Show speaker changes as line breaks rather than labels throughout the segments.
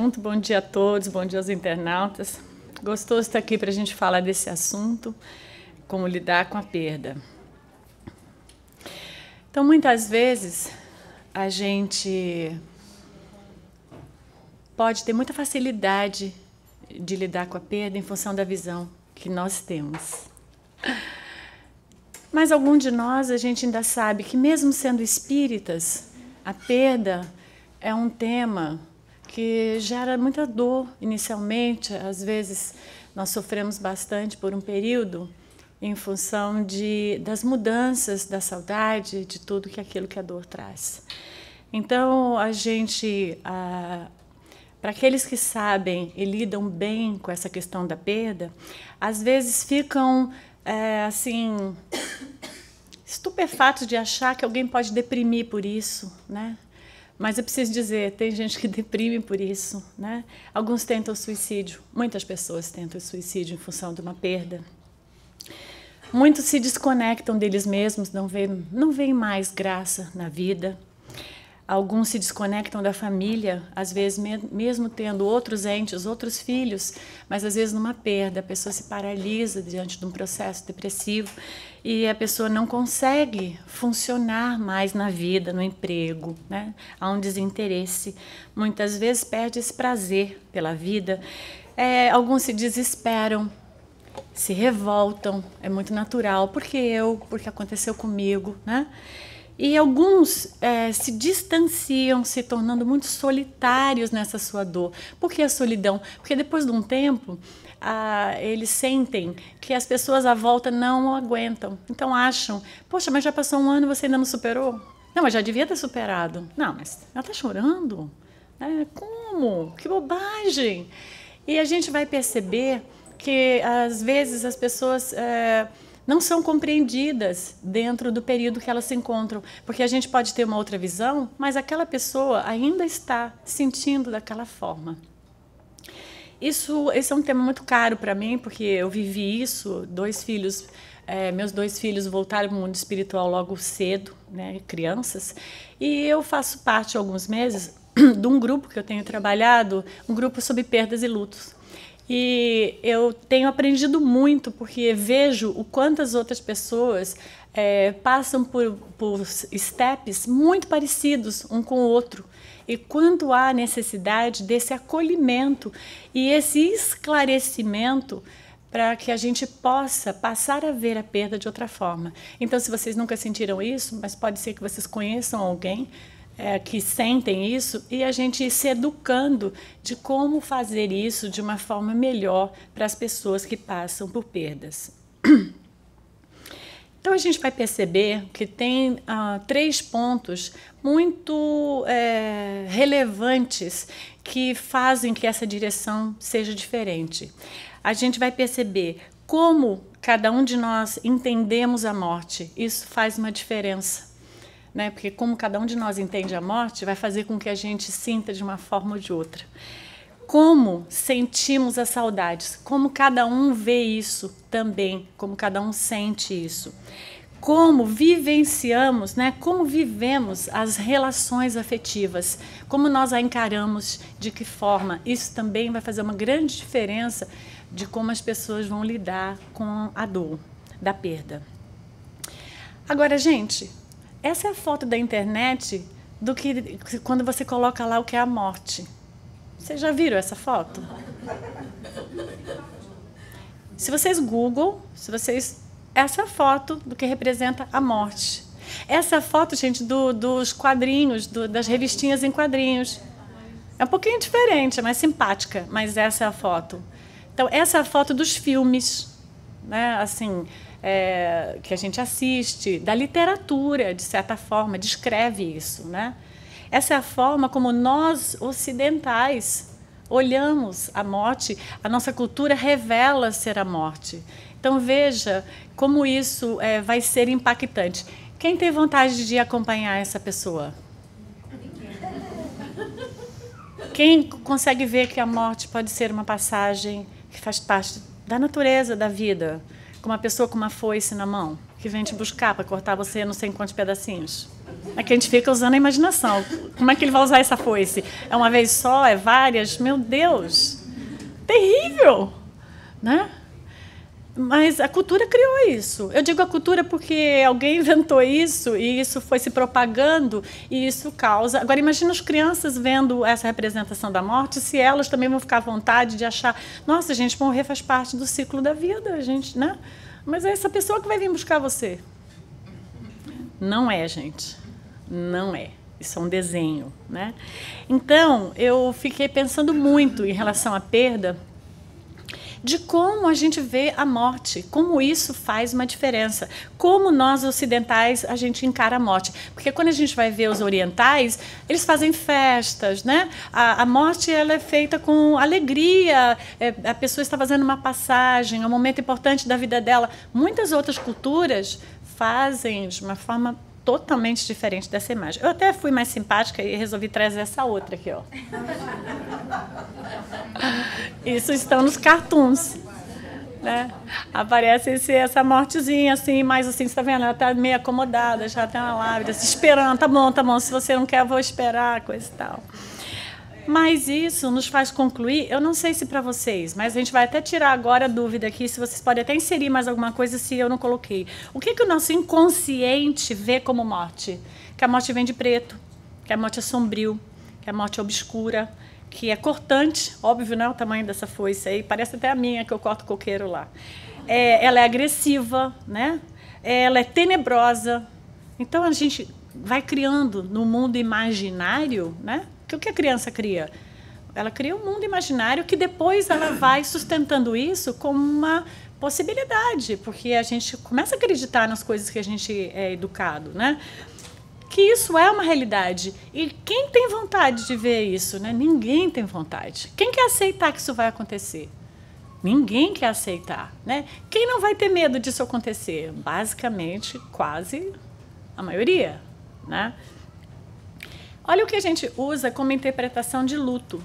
assunto. Bom dia a todos, bom dia aos internautas. Gostoso estar aqui para a gente falar desse assunto, como lidar com a perda. Então, muitas vezes, a gente pode ter muita facilidade de lidar com a perda em função da visão que nós temos. Mas algum de nós, a gente ainda sabe que, mesmo sendo espíritas, a perda é um tema que gera muita dor inicialmente. Às vezes, nós sofremos bastante por um período em função das mudanças, da saudade, de tudo aquilo que a dor traz. Então, a gente, para aqueles que sabem e lidam bem com essa questão da perda, às vezes ficam assim, estupefatos de achar que alguém pode deprimir por isso, né? Mas eu preciso dizer, tem gente que deprime por isso, né? Alguns tentam suicídio, muitas pessoas tentam suicídio em função de uma perda. Muitos se desconectam deles mesmos, não veem mais graça na vida. Alguns se desconectam da família, às vezes mesmo tendo outros entes, outros filhos, mas às vezes numa perda, a pessoa se paralisa diante de um processo depressivo e a pessoa não consegue funcionar mais na vida, no emprego, né? Há um desinteresse. Muitas vezes perde esse prazer pela vida. Alguns se desesperam, se revoltam, é muito natural, porque aconteceu comigo, né? E alguns se distanciam, se tornando muito solitários nessa sua dor. Por que a solidão? Porque depois de um tempo, eles sentem que as pessoas à volta não aguentam. Então acham, poxa, mas já passou um ano e você ainda não superou? Não, mas já devia ter superado. Não, mas ela está chorando? Como? Que bobagem! E a gente vai perceber que, às vezes, as pessoas não são compreendidas dentro do período que elas se encontram, porque a gente pode ter uma outra visão, mas aquela pessoa ainda está sentindo daquela forma. Esse é um tema muito caro para mim, porque eu vivi isso. Meus dois filhos voltaram para o mundo espiritual logo cedo, né, crianças, e eu faço parte, há alguns meses, de um grupo que eu tenho trabalhado, um grupo sobre perdas e lutos. E eu tenho aprendido muito, porque vejo o quanto as outras pessoas passam por steps muito parecidos um com o outro. E quanto há necessidade desse acolhimento e esse esclarecimento para que a gente possa passar a ver a perda de outra forma. Então, se vocês nunca sentiram isso, mas pode ser que vocês conheçam alguém que sentem isso, e a gente ir se educando de como fazer isso de uma forma melhor para as pessoas que passam por perdas. Então, a gente vai perceber que tem 3 pontos muito relevantes que fazem que essa direção seja diferente. A gente vai perceber como cada um de nós entendemos a morte. Isso faz uma diferença. Né? Porque como cada um de nós entende a morte, vai fazer com que a gente sinta de uma forma ou de outra. Como sentimos as saudades, como cada um vê isso também, como cada um sente isso. Como vivenciamos, né? Como vivemos as relações afetivas, como nós a encaramos, de que forma. Isso também vai fazer uma grande diferença de como as pessoas vão lidar com a dor da perda. Agora, gente, essa é a foto da internet do que quando você coloca lá o que é a morte. Vocês já viram essa foto? Se vocês Google, essa é a foto do que representa a morte. Essa foto, gente, dos quadrinhos, das revistinhas em quadrinhos. É um pouquinho diferente, é mais simpática, mas essa é a foto. Então, essa é a foto dos filmes, né? Assim, que a gente assiste, da literatura, de certa forma, descreve isso, né? Essa é a forma como nós, ocidentais, olhamos a morte. A nossa cultura revela ser a morte. Então, veja como isso vai ser impactante. Quem tem vontade de acompanhar essa pessoa? Quem consegue ver que a morte pode ser uma passagem que faz parte da natureza da vida? com uma pessoa com uma foice na mão, que vem te buscar para cortar você não sei em quantos pedacinhos? É que a gente fica usando a imaginação. Como é que ele vai usar essa foice? É uma vez só? É várias? Meu Deus! Terrível! Né? Mas a cultura criou isso. Eu digo a cultura porque alguém inventou isso e isso foi se propagando e isso causa... Agora, imagina as crianças vendo essa representação da morte, se elas também vão ficar à vontade de achar, nossa, gente, morrer faz parte do ciclo da vida, gente, né? Mas é essa pessoa que vai vir buscar você. Não é, gente. Não é. Isso é um desenho, né? Então, eu fiquei pensando muito em relação à perda, de como a gente vê a morte, como isso faz uma diferença, como nós ocidentais a gente encara a morte. Porque quando a gente vai ver os orientais, eles fazem festas, né? A morte ela é feita com alegria, a pessoa está fazendo uma passagem, é um momento importante da vida dela. Muitas outras culturas fazem de uma forma totalmente diferente dessa imagem. Eu até fui mais simpática e resolvi trazer essa outra aqui, ó. Isso estão nos cartoons, né? Aparece essa mortezinha assim, mas assim, você está vendo? Ela está meio acomodada, já tem uma lábia, se esperando, tá bom, se você não quer, eu vou esperar, coisa e tal. Mas isso nos faz concluir, eu não sei se para vocês, mas a gente vai até tirar agora a dúvida aqui, se vocês podem até inserir mais alguma coisa se eu não coloquei. O que o nosso inconsciente vê como morte? Que a morte vem de preto, que a morte é sombrio, que a morte é obscura, que é cortante, óbvio, né, o tamanho dessa foice aí, parece até a minha que eu corto coqueiro lá. Ela é agressiva, né? Ela é tenebrosa. Então a gente vai criando no mundo imaginário, né? Porque o que a criança cria? Ela cria um mundo imaginário que depois ela vai sustentando isso como uma possibilidade, porque a gente começa a acreditar nas coisas que a gente é educado, né? Que isso é uma realidade. E quem tem vontade de ver isso, né? Ninguém tem vontade. Quem quer aceitar que isso vai acontecer? Ninguém quer aceitar, né? Quem não vai ter medo disso acontecer? Basicamente, quase a maioria, né? Olha o que a gente usa como interpretação de luto.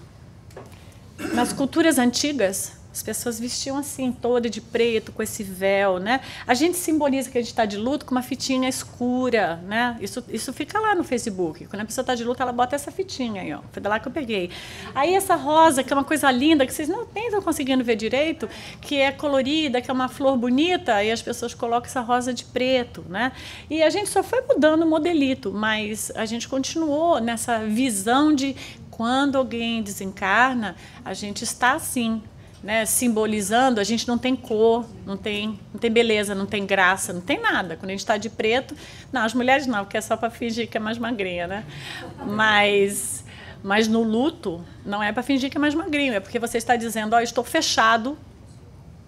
Nas culturas antigas, as pessoas vestiam assim, toda de preto, com esse véu, né? A gente simboliza que a gente está de luto com uma fitinha escura, né? Isso fica lá no Facebook. Quando a pessoa está de luto, ela bota essa fitinha aí, ó. Foi da lá que eu peguei. Aí essa rosa, que é uma coisa linda, que vocês não estão conseguindo ver direito, que é colorida, que é uma flor bonita, aí as pessoas colocam essa rosa de preto, né? E a gente só foi mudando o modelito, mas a gente continuou nessa visão de quando alguém desencarna, a gente está assim, né, simbolizando, a gente não tem cor, não tem beleza, não tem graça, não tem nada. Quando a gente está de preto, não, as mulheres não, porque é só para fingir que é mais magrinha, né? Mas no luto, não é para fingir que é mais magrinho, é porque você está dizendo, ó, estou fechado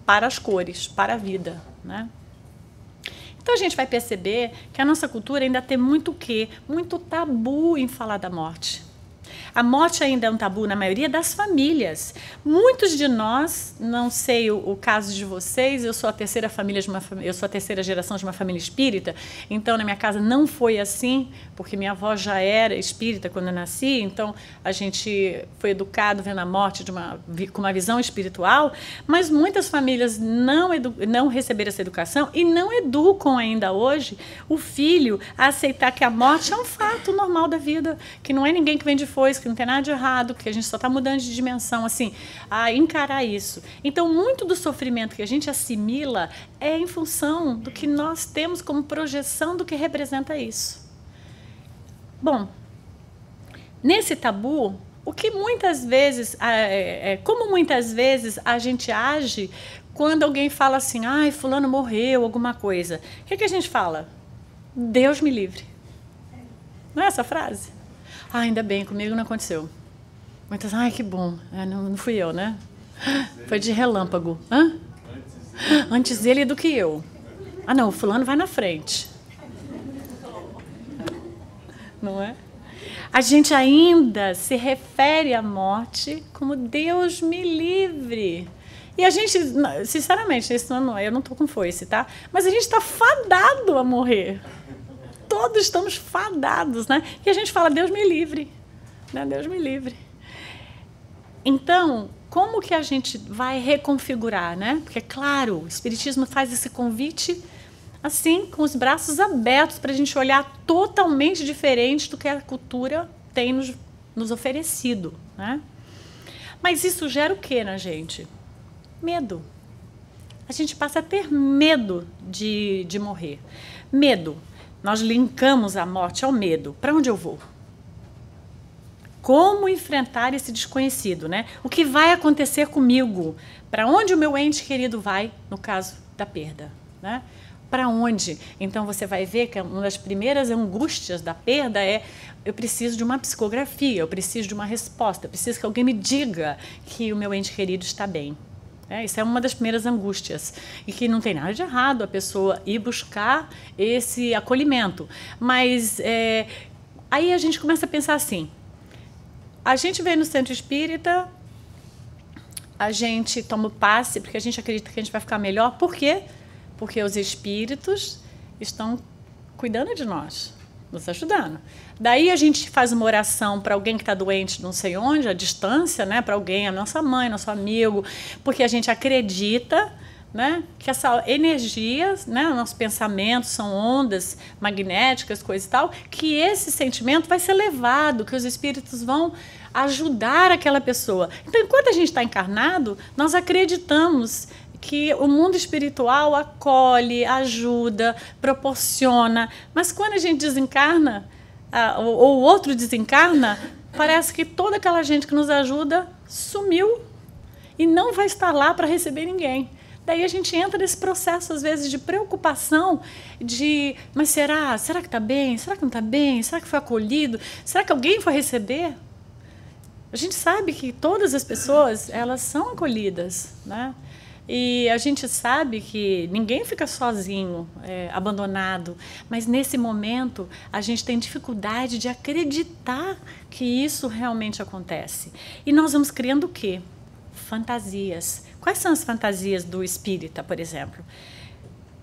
para as cores, para a vida, né? Então a gente vai perceber que a nossa cultura ainda tem muito o quê? Muito tabu em falar da morte. A morte ainda é um tabu na maioria das famílias. Muitos de nós, não sei o caso de vocês, eu sou a terceira geração de uma família espírita, então na minha casa não foi assim, porque minha avó já era espírita quando eu nasci, então a gente foi educado vendo a morte com uma visão espiritual, mas muitas famílias não receberam essa educação e não educam ainda hoje o filho a aceitar que a morte é um fato normal da vida, que não é ninguém que vem de foice, que não tem nada de errado, que a gente só está mudando de dimensão, assim, a encarar isso. Então, muito do sofrimento que a gente assimila é em função do que nós temos como projeção do que representa isso. Bom, nesse tabu, o que muitas vezes, como muitas vezes a gente age quando alguém fala assim, ai, fulano morreu, alguma coisa. O que a gente fala? Deus me livre. Não é essa frase? Ah, ainda bem, comigo não aconteceu. Muitas, ai, que bom. Não fui eu, né? Foi de relâmpago. Hã? Antes dele do que eu. Ah, não, o fulano vai na frente. Não é? A gente ainda se refere à morte como Deus me livre. E a gente, sinceramente, eu não estou com foice, tá? Mas a gente está fadado a morrer. Todos estamos fadados, né? E a gente fala, Deus me livre, né? Deus me livre. Então, como que a gente vai reconfigurar, né? Porque, claro, o Espiritismo faz esse convite assim, com os braços abertos, para a gente olhar totalmente diferente do que a cultura tem nos oferecido, né? Mas isso gera o quê na gente? Medo. A gente passa a ter medo de morrer. Medo. Nós linkamos a morte ao medo. Para onde eu vou? Como enfrentar esse desconhecido, né? O que vai acontecer comigo? Para onde o meu ente querido vai, no caso da perda, né? Para onde? Então você vai ver que uma das primeiras angústias da perda é: eu preciso de uma psicografia, eu preciso de uma resposta, eu preciso que alguém me diga que o meu ente querido está bem. Isso é uma das primeiras angústias, e que não tem nada de errado a pessoa ir buscar esse acolhimento. Mas aí a gente começa a pensar assim: a gente vem no centro espírita, a gente toma o passe porque a gente acredita que a gente vai ficar melhor. Por quê? Porque os espíritos estão cuidando de nós, nos ajudando. Daí a gente faz uma oração para alguém que está doente não sei onde, à distância, né? Para alguém, a nossa mãe, nosso amigo, porque a gente acredita, né, que essa energia, né, nossos pensamentos são ondas magnéticas, coisa e tal, que esse sentimento vai ser levado, que os espíritos vão ajudar aquela pessoa. Então, enquanto a gente está encarnado, nós acreditamos que o mundo espiritual acolhe, ajuda, proporciona. Mas quando a gente desencarna, ou o outro desencarna, parece que toda aquela gente que nos ajuda sumiu e não vai estar lá para receber ninguém. Daí a gente entra nesse processo, às vezes, de preocupação, mas será que está bem? Será que não está bem? Será que foi acolhido? Será que alguém foi receber? A gente sabe que todas as pessoas, elas são acolhidas, né? E a gente sabe que ninguém fica sozinho, abandonado, mas nesse momento a gente tem dificuldade de acreditar que isso realmente acontece. E nós vamos criando o quê? Fantasias. Quais são as fantasias do espírita, por exemplo?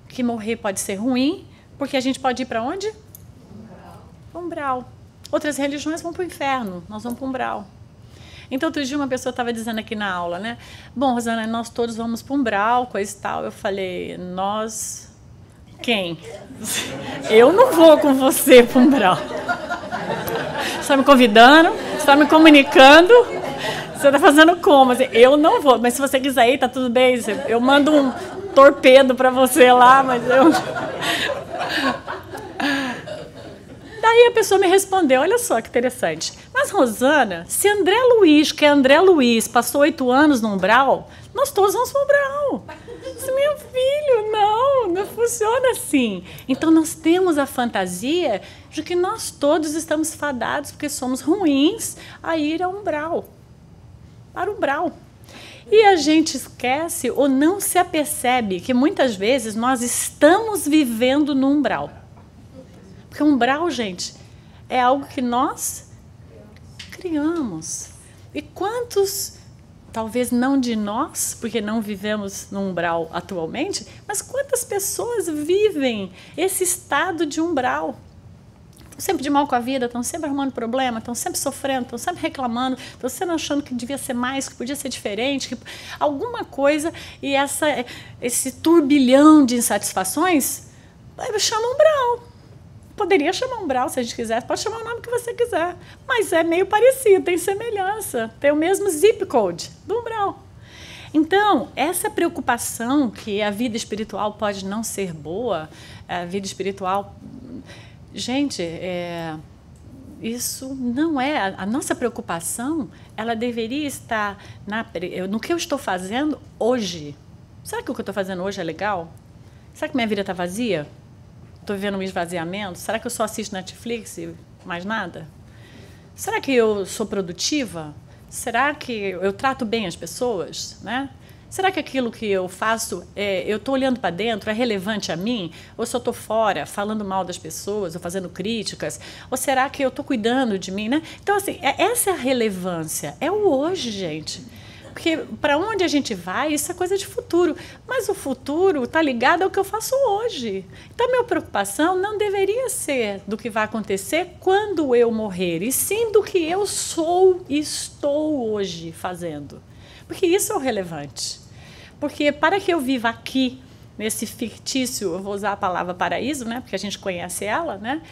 Que morrer pode ser ruim, porque a gente pode ir para onde? Umbral. Umbral. Outras religiões vão para o inferno, nós vamos para o umbral. Então, outro dia uma pessoa estava dizendo aqui na aula, né? Bom, Rosana, nós todos vamos para o umbral, coisa e tal. Eu falei: nós... Quem? Eu não vou com você para o umbral. Você está me convidando? Você está me comunicando? Você está fazendo como? Assim, eu não vou, mas se você quiser ir, tá tudo bem. Eu mando um torpedo para você lá, mas eu... Daí a pessoa me respondeu: olha só que interessante. Mas, Rosana, se André Luiz, que é André Luiz, passou 8 anos no umbral, nós todos vamos para o umbral. Disse: meu filho, não funciona assim. Então, nós temos a fantasia de que nós todos estamos fadados, porque somos ruins, a ir ao umbral. Para o umbral. E a gente esquece ou não se apercebe que muitas vezes nós estamos vivendo no umbral. Porque o umbral, gente, é algo que nós criamos. E quantos, talvez não de nós, porque não vivemos no umbral atualmente, mas quantas pessoas vivem esse estado de umbral? Estão sempre de mal com a vida, estão sempre arrumando problema, estão sempre sofrendo, estão sempre reclamando, estão sempre achando que devia ser mais, que podia ser diferente, que alguma coisa, e esse turbilhão de insatisfações chama umbral. Poderia chamar umbral se a gente quiser, pode chamar o nome que você quiser, mas é meio parecido, tem semelhança, tem o mesmo zip code do umbral. Então, essa preocupação que a vida espiritual pode não ser boa, a vida espiritual... Gente, isso não é... A nossa preocupação, ela deveria estar no que eu estou fazendo hoje. Será que o que eu estou fazendo hoje é legal? Será que minha vida está vazia? Estou vivendo um esvaziamento? Será que eu só assisto Netflix e mais nada? Será que eu sou produtiva? Será que eu trato bem as pessoas, né? Será que aquilo que eu faço, eu estou olhando para dentro, é relevante a mim? Ou se eu estou fora, falando mal das pessoas, ou fazendo críticas? Ou será que eu estou cuidando de mim, né? Então, assim, essa é a relevância. É o hoje, gente. Porque para onde a gente vai, isso é coisa de futuro. Mas o futuro está ligado ao que eu faço hoje. Então, a minha preocupação não deveria ser do que vai acontecer quando eu morrer, e sim do que eu sou e estou hoje fazendo. Porque isso é o relevante. Porque para que eu viva aqui, nesse fictício, eu vou usar a palavra paraíso, né, porque a gente conhece ela, né,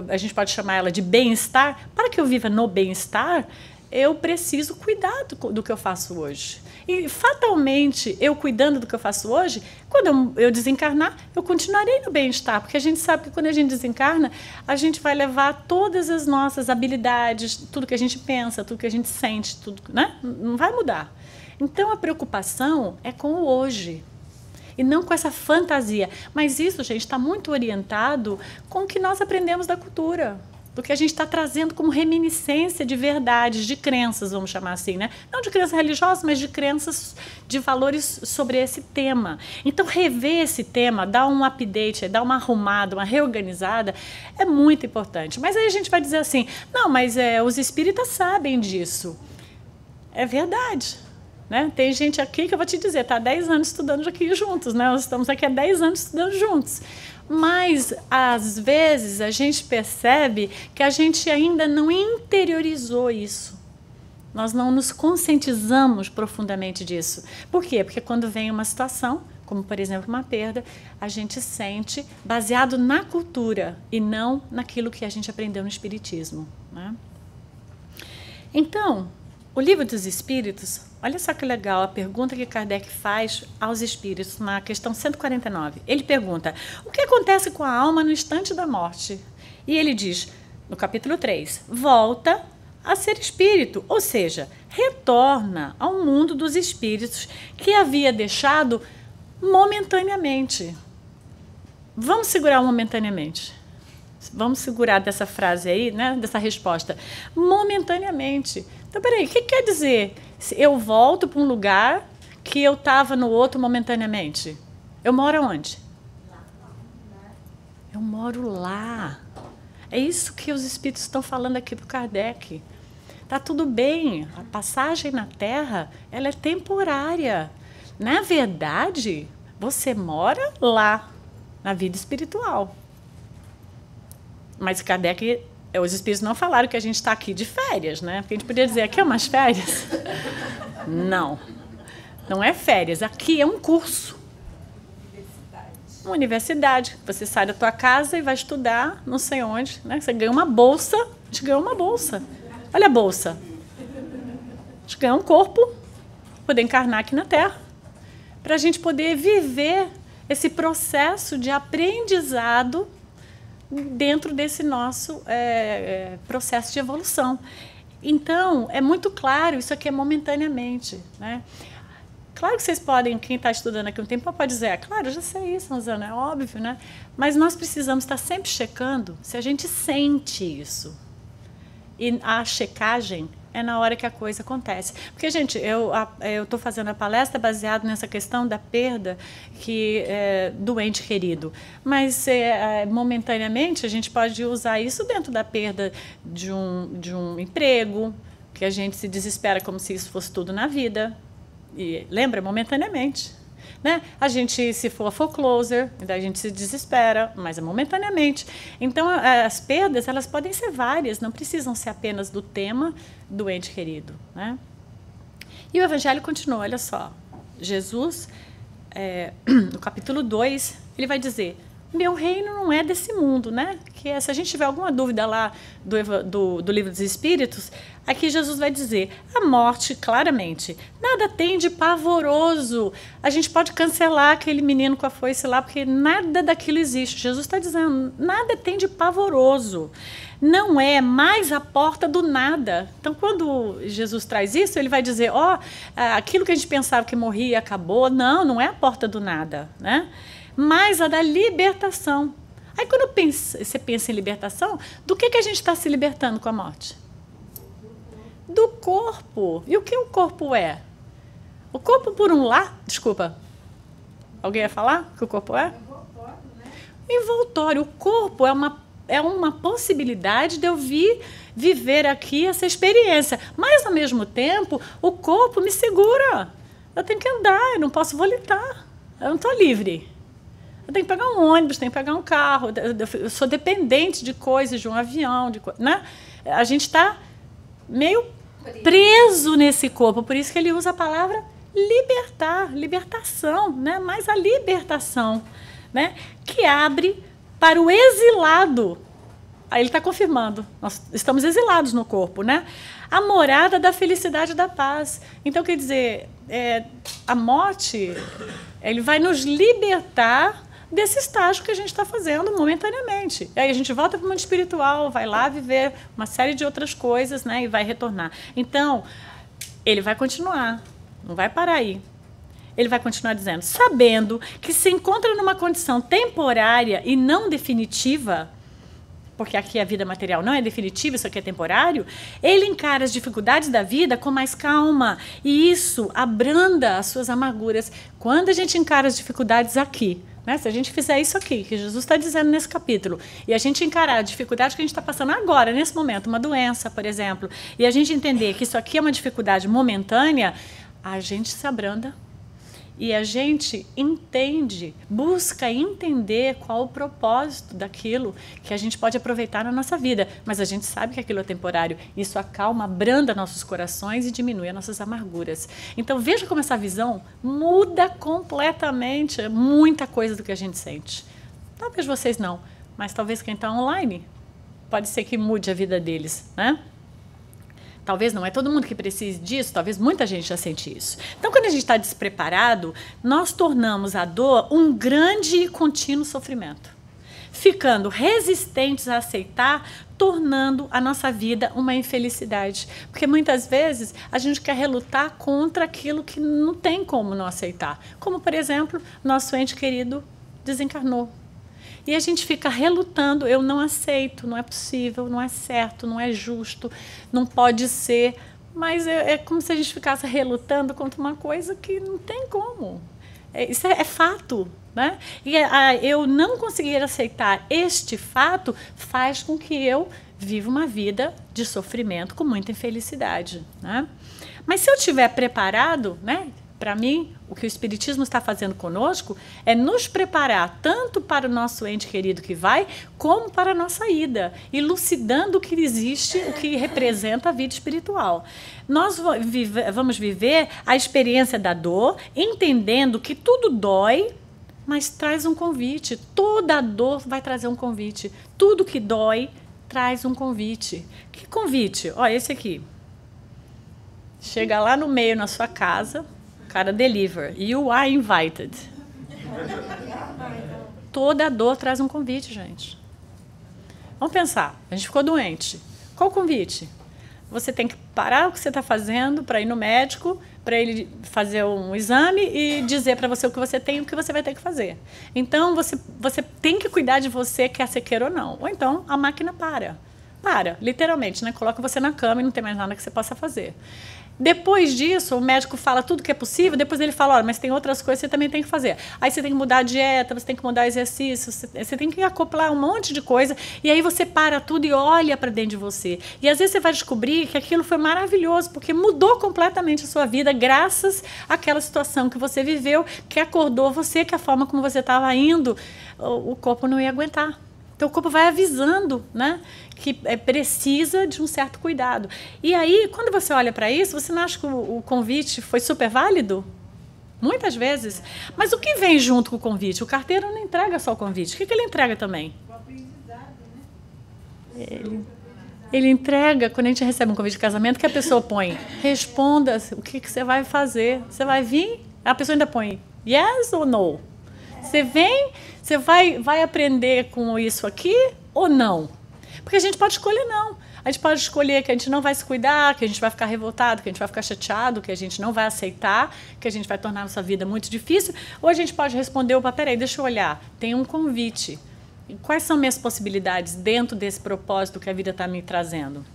a gente pode chamar ela de bem-estar. Para que eu viva no bem-estar, eu preciso cuidar do que eu faço hoje. E, fatalmente, eu cuidando do que eu faço hoje, quando eu desencarnar, eu continuarei no bem-estar, porque a gente sabe que quando a gente desencarna, a gente vai levar todas as nossas habilidades, tudo que a gente pensa, tudo que a gente sente, tudo, né? Não vai mudar. Então, a preocupação é com o hoje, e não com essa fantasia. Mas isso, gente, está muito orientado com o que nós aprendemos da cultura, do que a gente está trazendo como reminiscência de verdades, de crenças, vamos chamar assim, né? Não de crenças religiosas, mas de crenças, de valores sobre esse tema. Então, rever esse tema, dar um update, dar uma arrumada, uma reorganizada, é muito importante. Mas aí a gente vai dizer assim, não, mas os espíritas sabem disso. É verdade. Né? Tem gente aqui que eu vou te dizer, está há 10 anos estudando aqui juntos, né? Nós estamos aqui há 10 anos estudando juntos. Mas, às vezes, a gente percebe que a gente ainda não interiorizou isso. Nós não nos conscientizamos profundamente disso. Por quê? Porque quando vem uma situação, como, por exemplo, uma perda, a gente sente baseado na cultura e não naquilo que a gente aprendeu no Espiritismo. Né? Então, o Livro dos Espíritos, olha só que legal a pergunta que Kardec faz aos espíritos na questão 149. Ele pergunta, o que acontece com a alma no instante da morte? E ele diz, no capítulo 3, volta a ser espírito, ou seja, retorna ao mundo dos espíritos que havia deixado momentaneamente. Vamos segurar momentaneamente. Vamos segurar dessa frase aí, né, dessa resposta. Momentaneamente. Então, peraí, o que quer dizer? Eu volto para um lugar que eu estava no outro momentaneamente. Eu moro onde? Eu moro lá. É isso que os espíritos estão falando aqui para o Kardec. Está tudo bem, a passagem na Terra ela é temporária. Na verdade, você mora lá, na vida espiritual. Mas Kardec, os espíritos não falaram que a gente está aqui de férias, né? Porque a gente podia dizer, aqui é umas férias. Não, não é férias, aqui é um curso. Uma universidade. Você sai da tua casa e vai estudar, não sei onde, né? Você ganha uma bolsa, a gente ganhou uma bolsa. Olha a bolsa. A gente ganha um corpo, para poder encarnar aqui na Terra, para a gente poder viver esse processo de aprendizado dentro desse nosso processo de evolução. Então, é muito claro, isso aqui é momentaneamente. Né? Claro que vocês podem, quem está estudando aqui um tempo, pode dizer, claro, eu já sei isso, Rosana, é óbvio, né? Mas nós precisamos estar sempre checando se a gente sente isso. E a checagem é na hora que a coisa acontece. Porque, gente, eu estou fazendo a palestra baseado nessa questão da perda do ente querido. Mas, momentaneamente, a gente pode usar isso dentro da perda de um emprego, que a gente se desespera como se isso fosse tudo na vida. E lembra? Momentaneamente. Né? A gente, se for forecloser, a gente se desespera, mas é momentaneamente. Então, as perdas elas podem ser várias, não precisam ser apenas do tema do ente querido. Né? E o Evangelho continua, olha só. Jesus, no capítulo 2, ele vai dizer, meu reino não é desse mundo, né? Que se a gente tiver alguma dúvida lá do Livro dos Espíritos, aqui Jesus vai dizer, a morte, claramente, nada tem de pavoroso. A gente pode cancelar aquele menino com a foice lá, porque nada daquilo existe. Jesus está dizendo, nada tem de pavoroso. Não é mais a porta do nada. Então, quando Jesus traz isso, ele vai dizer, aquilo que a gente pensava que morria e acabou, não é a porta do nada, né? Mas a da libertação. Aí, quando você pensa em libertação, do que a gente está se libertando com a morte? Do corpo. E o que o corpo é? O corpo, por um lado... Desculpa. Alguém ia falar o que o corpo é? Envoltório. O corpo é uma possibilidade de eu viver aqui essa experiência. Mas, ao mesmo tempo, o corpo me segura. Eu tenho que andar, eu não posso volitar. Eu não estou livre. Eu tenho que pegar um ônibus, tenho que pegar um carro. Eu sou dependente de coisas, de um avião, né? A gente está meio preso nesse corpo. Por isso que ele usa a palavra libertar, libertação, né? Mas a libertação, né? Que abre para o exilado. Aí ele está confirmando, nós estamos exilados no corpo, né? A morada da felicidade e da paz. Então, quer dizer, a morte, ele vai nos libertar desse estágio que a gente está fazendo momentaneamente. Aí a gente volta para o mundo espiritual, vai lá viver uma série de outras coisas, né? E vai retornar. Então, ele vai continuar, não vai parar aí. Ele vai continuar dizendo, sabendo que se encontra numa condição temporária e não definitiva, porque aqui a vida material não é definitiva, isso aqui é temporário, ele encara as dificuldades da vida com mais calma. E isso abranda as suas amarguras. Quando a gente encara as dificuldades aqui, né, se a gente fizer isso aqui, que Jesus está dizendo nesse capítulo, e a gente encarar a dificuldade que a gente está passando agora, nesse momento, uma doença, por exemplo, e a gente entender que isso aqui é uma dificuldade momentânea, a gente se abranda. E a gente entende, busca entender qual o propósito daquilo que a gente pode aproveitar na nossa vida. Mas a gente sabe que aquilo é temporário. Isso acalma, abranda nossos corações e diminui as nossas amarguras. Então veja como essa visão muda completamente muita coisa do que a gente sente. Talvez vocês não, mas talvez quem está online pode ser que mude a vida deles, né? Talvez não é todo mundo que precise disso, talvez muita gente já sente isso. Então, quando a gente está despreparado, nós tornamos a dor um grande e contínuo sofrimento, ficando resistentes a aceitar, tornando a nossa vida uma infelicidade. Porque muitas vezes a gente quer relutar contra aquilo que não tem como não aceitar. Como, por exemplo, nosso ente querido desencarnou. E a gente fica relutando, eu não aceito, não é possível, não é certo, não é justo, não pode ser. Mas é como se a gente ficasse relutando contra uma coisa que não tem como. Isso é fato, né? E eu não conseguir aceitar este fato faz com que eu viva uma vida de sofrimento com muita infelicidade, né? Mas se eu estiver preparado, né? Para mim, o que o Espiritismo está fazendo conosco é nos preparar tanto para o nosso ente querido que vai, como para a nossa ida, elucidando o que existe, o que representa a vida espiritual. Nós vamos viver a experiência da dor, entendendo que tudo dói, mas traz um convite. Toda dor vai trazer um convite. Tudo que dói traz um convite. Que convite? Ó, esse aqui. Chega lá no meio na sua casa, cara, deliver. You are invited. Toda dor traz um convite, gente. Vamos pensar. A gente ficou doente. Qual o convite? Você tem que parar o que você está fazendo para ir no médico, para ele fazer um exame e dizer para você o que você tem e o que você vai ter que fazer. Então, você tem que cuidar de você, quer você queira ou não. Ou então, a máquina para. Para, literalmente, né? Coloca você na cama e não tem mais nada que você possa fazer. Depois disso, o médico fala tudo que é possível, depois ele fala, olha, mas tem outras coisas que você também tem que fazer. Aí você tem que mudar a dieta, você tem que mudar o exercício, você tem que acoplar um monte de coisa, e aí você para tudo e olha para dentro de você. E às vezes você vai descobrir que aquilo foi maravilhoso, porque mudou completamente a sua vida, graças àquela situação que você viveu, que acordou você, que a forma como você estava indo, o corpo não ia aguentar. Então, o corpo vai avisando, né, que precisa de um certo cuidado. E aí, quando você olha para isso, você não acha que o convite foi super válido? Muitas vezes. Mas o que vem junto com o convite? O carteiro não entrega só o convite. O que ele entrega também? O aprendizado, né? Ele entrega, quando a gente recebe um convite de casamento, que a pessoa põe, responda o que você vai fazer. Você vai vir? A pessoa ainda põe yes ou no? Você vem, você vai aprender com isso aqui ou não? Porque a gente pode escolher não. A gente pode escolher que a gente não vai se cuidar, que a gente vai ficar revoltado, que a gente vai ficar chateado, que a gente não vai aceitar, que a gente vai tornar a nossa vida muito difícil. Ou a gente pode responder, opa, peraí, deixa eu olhar, tem um convite. E quais são minhas possibilidades dentro desse propósito que a vida está me trazendo?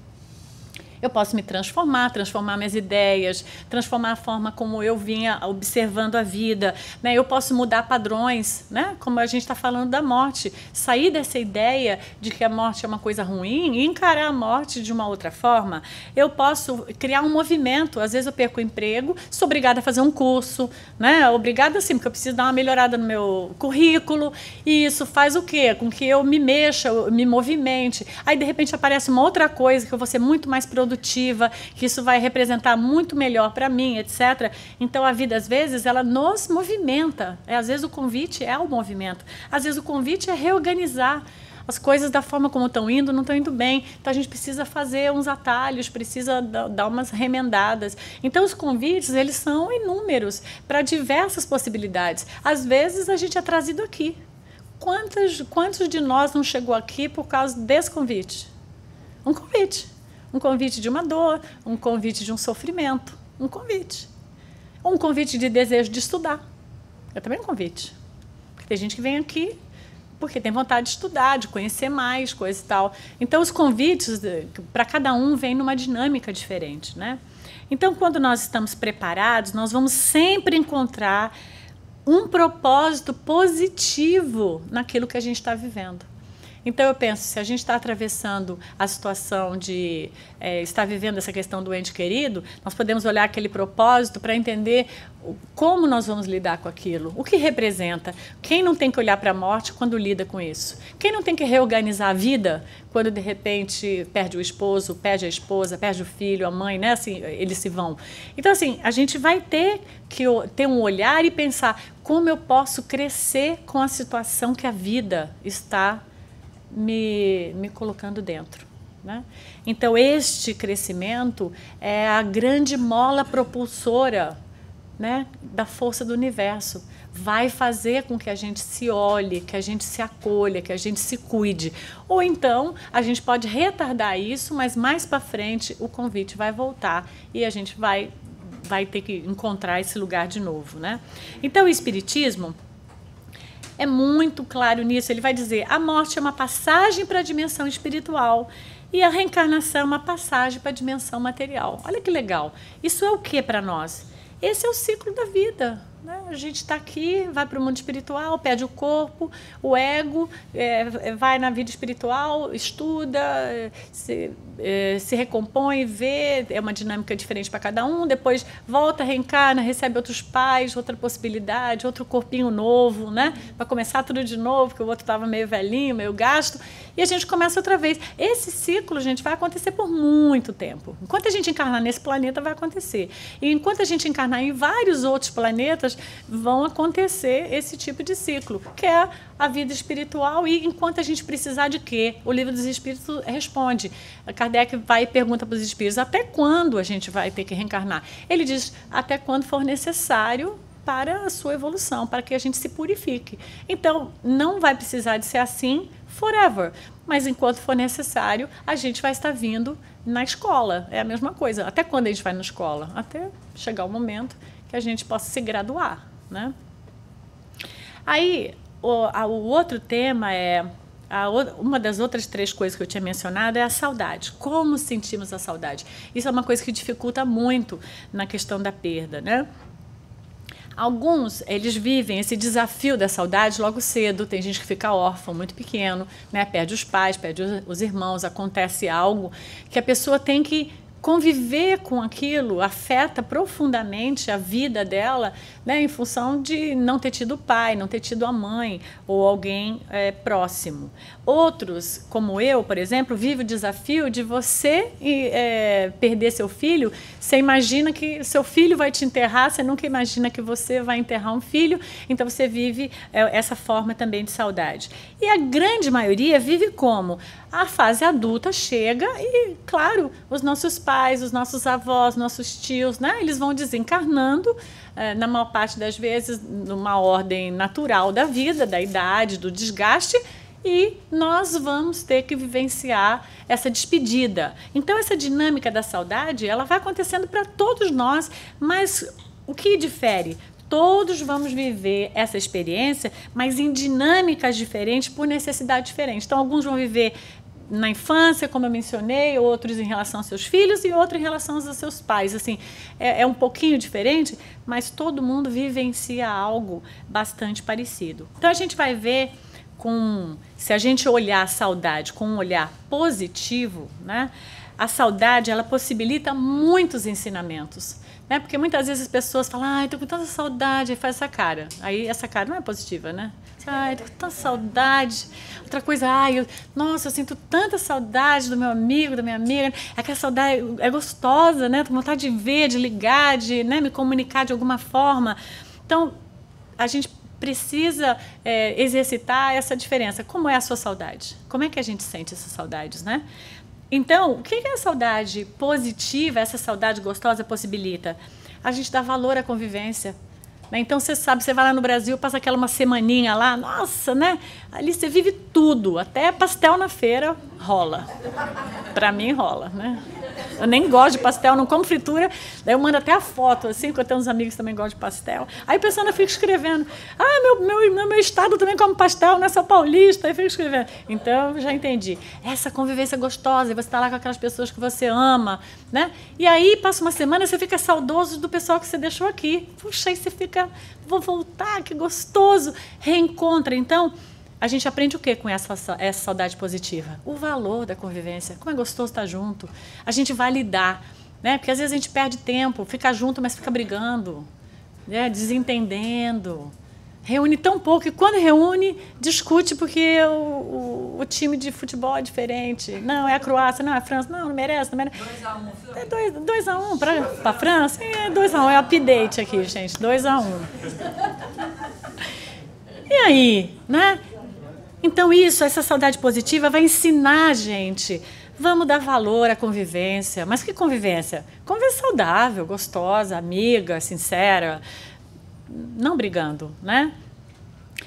Eu posso me transformar minhas ideias, transformar a forma como eu vinha observando a vida, né? Eu posso mudar padrões, né? Como a gente está falando da morte. Sair dessa ideia de que a morte é uma coisa ruim e encarar a morte de uma outra forma. Eu posso criar um movimento. Às vezes eu perco o emprego, sou obrigada a fazer um curso, né? Obrigada sim, porque eu preciso dar uma melhorada no meu currículo. E isso faz o quê? Com que eu me mexa, eu me movimente. Aí, de repente, aparece uma outra coisa que eu vou ser muito mais produtiva, produtiva, que isso vai representar muito melhor para mim, etc. Então a vida, às vezes, ela nos movimenta. Às vezes o convite é o movimento. Às vezes o convite é reorganizar. As coisas da forma como estão indo, não estão indo bem. Então a gente precisa fazer uns atalhos, precisa dar umas remendadas. Então os convites, eles são inúmeros para diversas possibilidades. Às vezes a gente é trazido aqui. Quantos de nós não chegou aqui por causa desse convite? Um convite. Um convite de uma dor, um convite de um sofrimento, um convite. Um convite de desejo de estudar. É também um convite. Porque tem gente que vem aqui porque tem vontade de estudar, de conhecer mais, coisa e tal. Então, os convites, para cada um, vêm numa dinâmica diferente, né? Então, quando nós estamos preparados, nós vamos sempre encontrar um propósito positivo naquilo que a gente está vivendo. Então, eu penso, se a gente está atravessando a situação de estar vivendo essa questão do ente querido, nós podemos olhar aquele propósito para entender como nós vamos lidar com aquilo, o que representa. Quem não tem que olhar para a morte quando lida com isso? Quem não tem que reorganizar a vida quando, de repente, perde o esposo, perde a esposa, perde o filho, a mãe, né? Assim, eles se vão. Então, assim, a gente vai ter que ter um olhar e pensar como eu posso crescer com a situação que a vida está me colocando dentro, né? Então, este crescimento é a grande mola propulsora, né, da força do universo. Vai fazer com que a gente se olhe, que a gente se acolha, que a gente se cuide. Ou então, a gente pode retardar isso, mas mais para frente o convite vai voltar e a gente vai ter que encontrar esse lugar de novo, né? Então, o Espiritismo é muito claro nisso. Ele vai dizer: a morte é uma passagem para a dimensão espiritual e a reencarnação é uma passagem para a dimensão material. Olha que legal. Isso é o que para nós? Esse é o ciclo da vida, né? A gente está aqui, vai para o mundo espiritual, perde o corpo, o ego, vai na vida espiritual, estuda, se recompõe, vê, é uma dinâmica diferente para cada um, depois volta, reencarna, recebe outros pais, outra possibilidade, outro corpinho novo, né? Para começar tudo de novo, porque o outro estava meio velhinho, meio gasto, e a gente começa outra vez. Esse ciclo, gente, vai acontecer por muito tempo. Enquanto a gente encarnar nesse planeta, vai acontecer. E enquanto a gente encarnar em vários outros planetas, vão acontecer esse tipo de ciclo, que é a vida espiritual. E enquanto a gente precisar de quê? O Livro dos Espíritos responde. Kardec vai e pergunta para os espíritos: até quando a gente vai ter que reencarnar? Ele diz: até quando for necessário para a sua evolução, para que a gente se purifique. Então, não vai precisar de ser assim forever, mas enquanto for necessário, a gente vai estar vindo na escola. É a mesma coisa. Até quando a gente vai na escola? Até chegar o momento que a gente possa se graduar, né? Aí, o outro tema é... uma das outras 3 coisas que eu tinha mencionado é a saudade. Como sentimos a saudade? Isso é uma coisa que dificulta muito na questão da perda, né? Alguns, eles vivem esse desafio da saudade logo cedo. Tem gente que fica órfão muito pequeno, né? Perde os pais, perde os irmãos, acontece algo que a pessoa tem que conviver com aquilo, afeta profundamente a vida dela, né, em função de não ter tido o pai, não ter tido a mãe ou alguém próximo. Outros, como eu, por exemplo, vivem o desafio de você perder seu filho. Você imagina que seu filho vai te enterrar, você nunca imagina que você vai enterrar um filho, então você vive essa forma também de saudade. E a grande maioria vive como? A fase adulta chega e, claro, os nossos pais, os nossos avós, nossos tios, né, eles vão desencarnando, na maior parte das vezes, numa ordem natural da vida, da idade, do desgaste, e nós vamos ter que vivenciar essa despedida. Então, essa dinâmica da saudade, ela vai acontecendo para todos nós, mas o que difere? Todos vamos viver essa experiência, mas em dinâmicas diferentes, por necessidade diferente. Então, alguns vão viver na infância, como eu mencionei, outros em relação aos seus filhos e outros em relação aos seus pais. Assim, é um pouquinho diferente, mas todo mundo vivencia algo bastante parecido. Então, a gente vai ver, se a gente olhar a saudade com um olhar positivo, né, a saudade, ela possibilita muitos ensinamentos. Né? Porque muitas vezes as pessoas falam: estou com tanta saudade, e faz essa cara. Aí essa cara não é positiva, né? Ai, tô com tanta saudade. Outra coisa, ai, nossa, eu sinto tanta saudade do meu amigo, da minha amiga. Aquela saudade é gostosa, né? Tô com vontade de ver, de ligar, de, né, me comunicar de alguma forma. Então, a gente precisa exercitar essa diferença. Como é a sua saudade? Como é que a gente sente essas saudades, né? Então, o que a saudade positiva, essa saudade gostosa possibilita? A gente dá valor à convivência. Então, você sabe, você vai lá no Brasil, passa aquela uma semaninha lá, nossa, né? Ali você vive tudo, até pastel na feira rola. Para mim rola, né? Eu nem gosto de pastel, não como fritura, daí eu mando até a foto, assim, porque eu tenho uns amigos que também gostam de pastel. Aí a pessoa fica escrevendo, meu estado também come pastel, não é só paulista, aí fica escrevendo. Então, eu já entendi. Essa convivência gostosa, e você está lá com aquelas pessoas que você ama, né? E aí, passa uma semana, você fica saudoso do pessoal que você deixou aqui. Puxa, aí você fica, vou voltar, que gostoso. Reencontra, então... A gente aprende o que com essa saudade positiva? O valor da convivência. Como é gostoso estar junto. A gente vai lidar, né? Porque às vezes a gente perde tempo, fica junto, mas fica brigando, né? Desentendendo. Reúne tão pouco, e quando reúne, discute porque o time de futebol é diferente. Não, é a Croácia, não, é a França. Não merece, não merece. 2-1. É 2-1 para a França? É 2-1, é update aqui, gente. 2-1. E aí, né? Então essa saudade positiva vai ensinar a gente. Vamos dar valor à convivência. Mas que convivência? Convivência saudável, gostosa, amiga, sincera. Não brigando, né?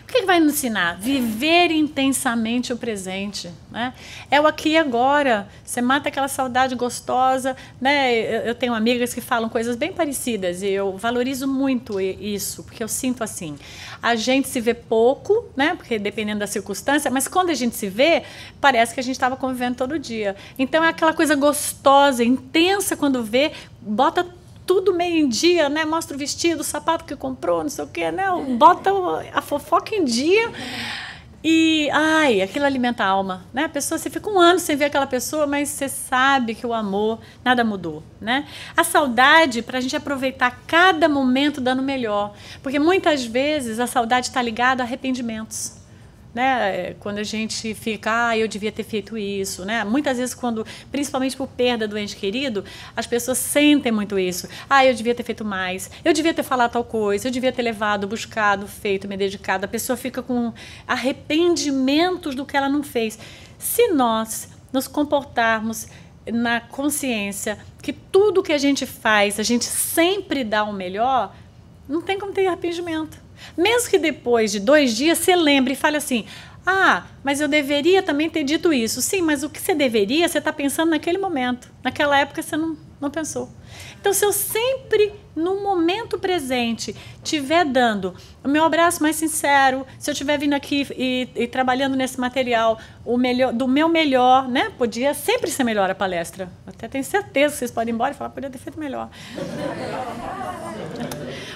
O que vai nos ensinar? Viver intensamente o presente, né? É o aqui e agora. Você mata aquela saudade gostosa, né? Eu tenho amigas que falam coisas bem parecidas e eu valorizo muito isso, porque eu sinto assim. A gente se vê pouco, né? Porque dependendo da circunstância, mas quando a gente se vê, parece que a gente estava convivendo todo dia. Então é aquela coisa gostosa, intensa quando vê, bota tudo meio em dia, né? Mostra o vestido, o sapato que comprou, não sei o quê, né? Bota a fofoca em dia e, aquilo alimenta a alma, né? A pessoa, você fica um ano sem ver aquela pessoa, mas você sabe que o amor, nada mudou, né? A saudade, para a gente aproveitar cada momento dando melhor, porque muitas vezes a saudade está ligada a arrependimentos. Né? Quando a gente fica, eu devia ter feito isso, né? Muitas vezes, principalmente por perda do ente querido, as pessoas sentem muito isso. Eu devia ter feito mais, eu devia ter falado tal coisa, eu devia ter levado, buscado, feito, me dedicado. A pessoa fica com arrependimentos do que ela não fez. Se nós nos comportarmos na consciência que tudo que a gente faz, a gente sempre dá o melhor, não tem como ter arrependimento. Mesmo que depois de 2 dias você lembre e fale assim, mas eu deveria também ter dito isso. Sim, mas o que você deveria, você está pensando naquele momento. Naquela época você não pensou. Então, se eu sempre, no momento presente, estiver dando o meu abraço mais sincero, se eu estiver vindo aqui e trabalhando nesse material do meu melhor, né? Podia sempre ser melhor a palestra. Até tenho certeza que vocês podem ir embora e falar, podia ter feito melhor.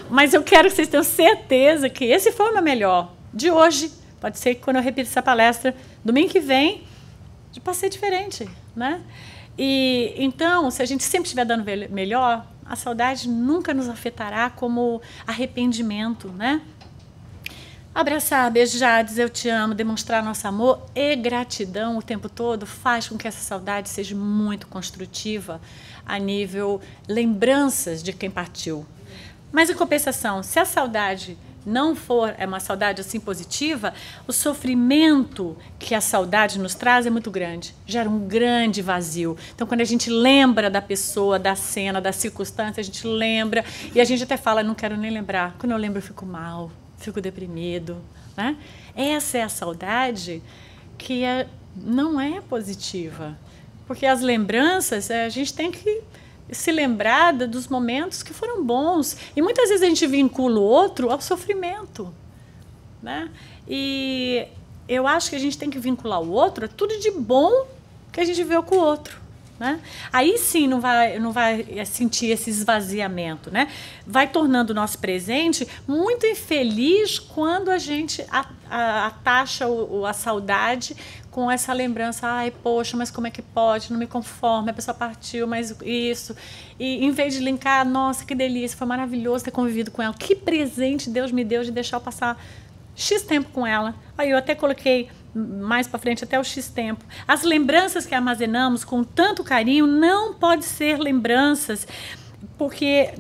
Mas eu quero que vocês tenham certeza que esse foi o meu melhor de hoje. Pode ser que quando eu repito essa palestra, domingo que vem, pode ser diferente, né? E então, se a gente sempre estiver dando melhor, a saudade nunca nos afetará como arrependimento, né? Abraçar, beijar, dizer eu te amo, demonstrar nosso amor e gratidão o tempo todo faz com que essa saudade seja muito construtiva a nível lembranças de quem partiu. Mas, em compensação, se a saudade não for uma saudade assim positiva, o sofrimento que a saudade nos traz é muito grande. Gera um grande vazio. Então, quando a gente lembra da pessoa, da cena, da circunstância, a gente lembra e a gente até fala, não quero nem lembrar. Quando eu lembro, eu fico mal, fico deprimido, né? Essa é a saudade que não é positiva. Porque as lembranças, a gente tem que se lembrar dos momentos que foram bons. E muitas vezes a gente vincula o outro ao sofrimento, né? E eu acho que a gente tem que vincular o outro a tudo de bom que a gente vê com o outro, né? Aí sim não vai sentir esse esvaziamento, né? Vai tornando o nosso presente muito infeliz quando a gente atacha a saudade com essa lembrança, poxa, mas como é que pode? Não me conformo, a pessoa partiu, mas isso. E em vez de linkar, nossa, que delícia, foi maravilhoso ter convivido com ela. Que presente Deus me deu de deixar eu passar X tempo com ela. Aí eu até coloquei mais para frente até o X tempo. As lembranças que armazenamos com tanto carinho não podem ser lembranças porque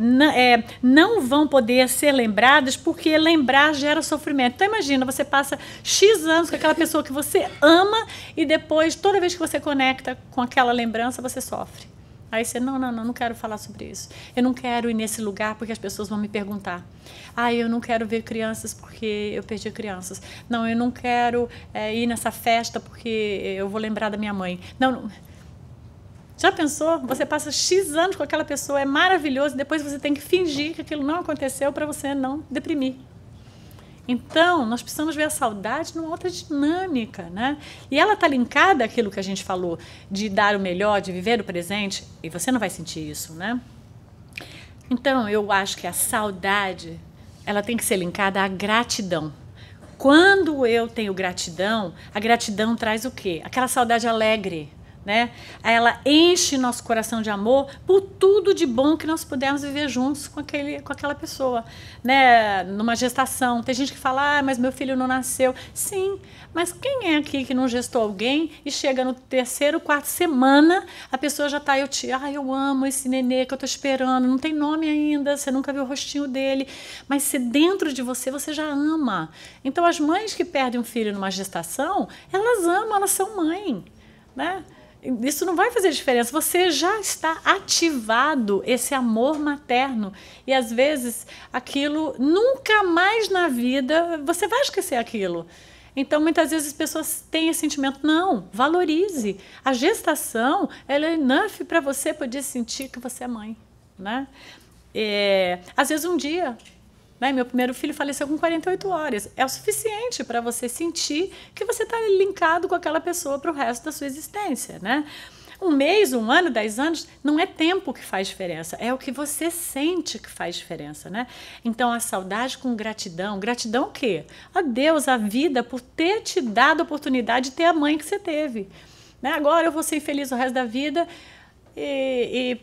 não vão poder ser lembradas, porque lembrar gera sofrimento. Então imagina, você passa X anos com aquela pessoa que você ama e depois, toda vez que você conecta com aquela lembrança, você sofre. Aí você, não quero falar sobre isso. Eu não quero ir nesse lugar porque as pessoas vão me perguntar. Eu não quero ver crianças porque eu perdi crianças. Não, eu não quero ir nessa festa porque eu vou lembrar da minha mãe. Não. Já pensou? Você passa X anos com aquela pessoa, é maravilhoso, depois você tem que fingir que aquilo não aconteceu para você não deprimir. Então, nós precisamos ver a saudade numa outra dinâmica, né? E ela está linkada àquilo que a gente falou, de dar o melhor, de viver o presente, e você não vai sentir isso, né? Então, eu acho que a saudade, ela tem que ser linkada à gratidão. Quando eu tenho gratidão, a gratidão traz o quê? Aquela saudade alegre, né? Ela enche nosso coração de amor por tudo de bom que nós pudemos viver juntos com aquela pessoa, né? Numa gestação, tem gente que fala, mas meu filho não nasceu. Sim, mas quem é aqui que não gestou alguém e chega no 3ª, 4ª semana, a pessoa já está, eu amo esse nenê que eu estou esperando, não tem nome ainda, você nunca viu o rostinho dele, mas se dentro de você, você já ama. Então as mães que perdem um filho numa gestação, elas amam, elas são mãe, né? Isso não vai fazer diferença. Você já está ativado esse amor materno. E, às vezes, aquilo, nunca mais na vida, você vai esquecer aquilo. Então, muitas vezes, as pessoas têm esse sentimento. Não, valorize. A gestação, ela é enough para você poder sentir que você é mãe, né? Às vezes, um dia... Meu primeiro filho faleceu com 48 horas. É o suficiente para você sentir que você está linkado com aquela pessoa para o resto da sua existência, né? 1 mês, 1 ano, 10 anos, não é tempo que faz diferença, é o que você sente que faz diferença, né? Então, a saudade com gratidão. Gratidão o quê? A Deus, a vida, por ter te dado a oportunidade de ter a mãe que você teve. Né? Agora eu vou ser infeliz o resto da vida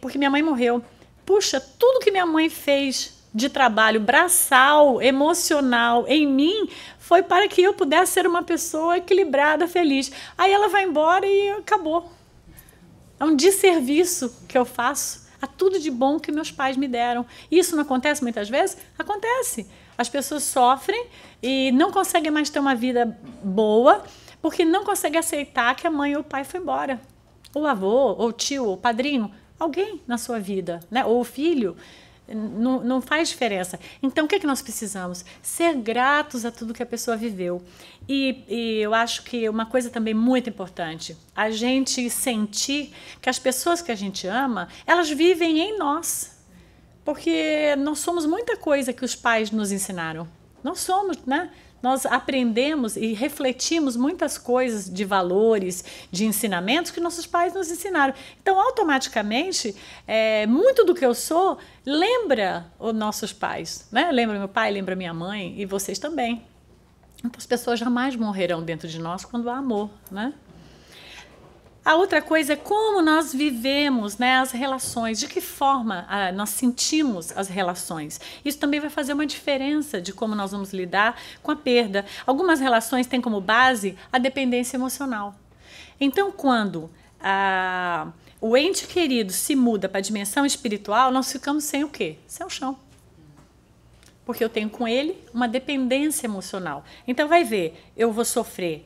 porque minha mãe morreu. Puxa, tudo que minha mãe fez de trabalho braçal, emocional em mim, foi para que eu pudesse ser uma pessoa equilibrada, feliz. Aí ela vai embora e acabou. É um desserviço que eu faço a tudo de bom que meus pais me deram. Isso não acontece muitas vezes? Acontece. As pessoas sofrem e não conseguem mais ter uma vida boa porque não conseguem aceitar que a mãe ou o pai foi embora. Ou o avô, ou o tio, ou o padrinho, alguém na sua vida, né? Ou o filho. Não faz diferença. Então, o que é que nós precisamos? Ser gratos a tudo que a pessoa viveu. E eu acho que uma coisa também muito importante, a gente sentir que as pessoas que a gente ama, elas vivem em nós. Porque nós somos muita coisa que os pais nos ensinaram. Nós somos, né? Nós aprendemos e refletimos muitas coisas de valores, de ensinamentos que nossos pais nos ensinaram. Então, automaticamente, muito do que eu sou lembra os nossos pais, né? Lembra meu pai, lembra minha mãe e vocês também. Então, as pessoas jamais morrerão dentro de nós quando há amor, né? A outra coisa é como nós vivemos, né, as relações, de que forma nós sentimos as relações. Isso também vai fazer uma diferença de como nós vamos lidar com a perda. Algumas relações têm como base a dependência emocional. Então, quando o ente querido se muda para a dimensão espiritual, nós ficamos sem o quê? Sem o chão. Porque eu tenho com ele uma dependência emocional. Então, vai ver, eu vou sofrer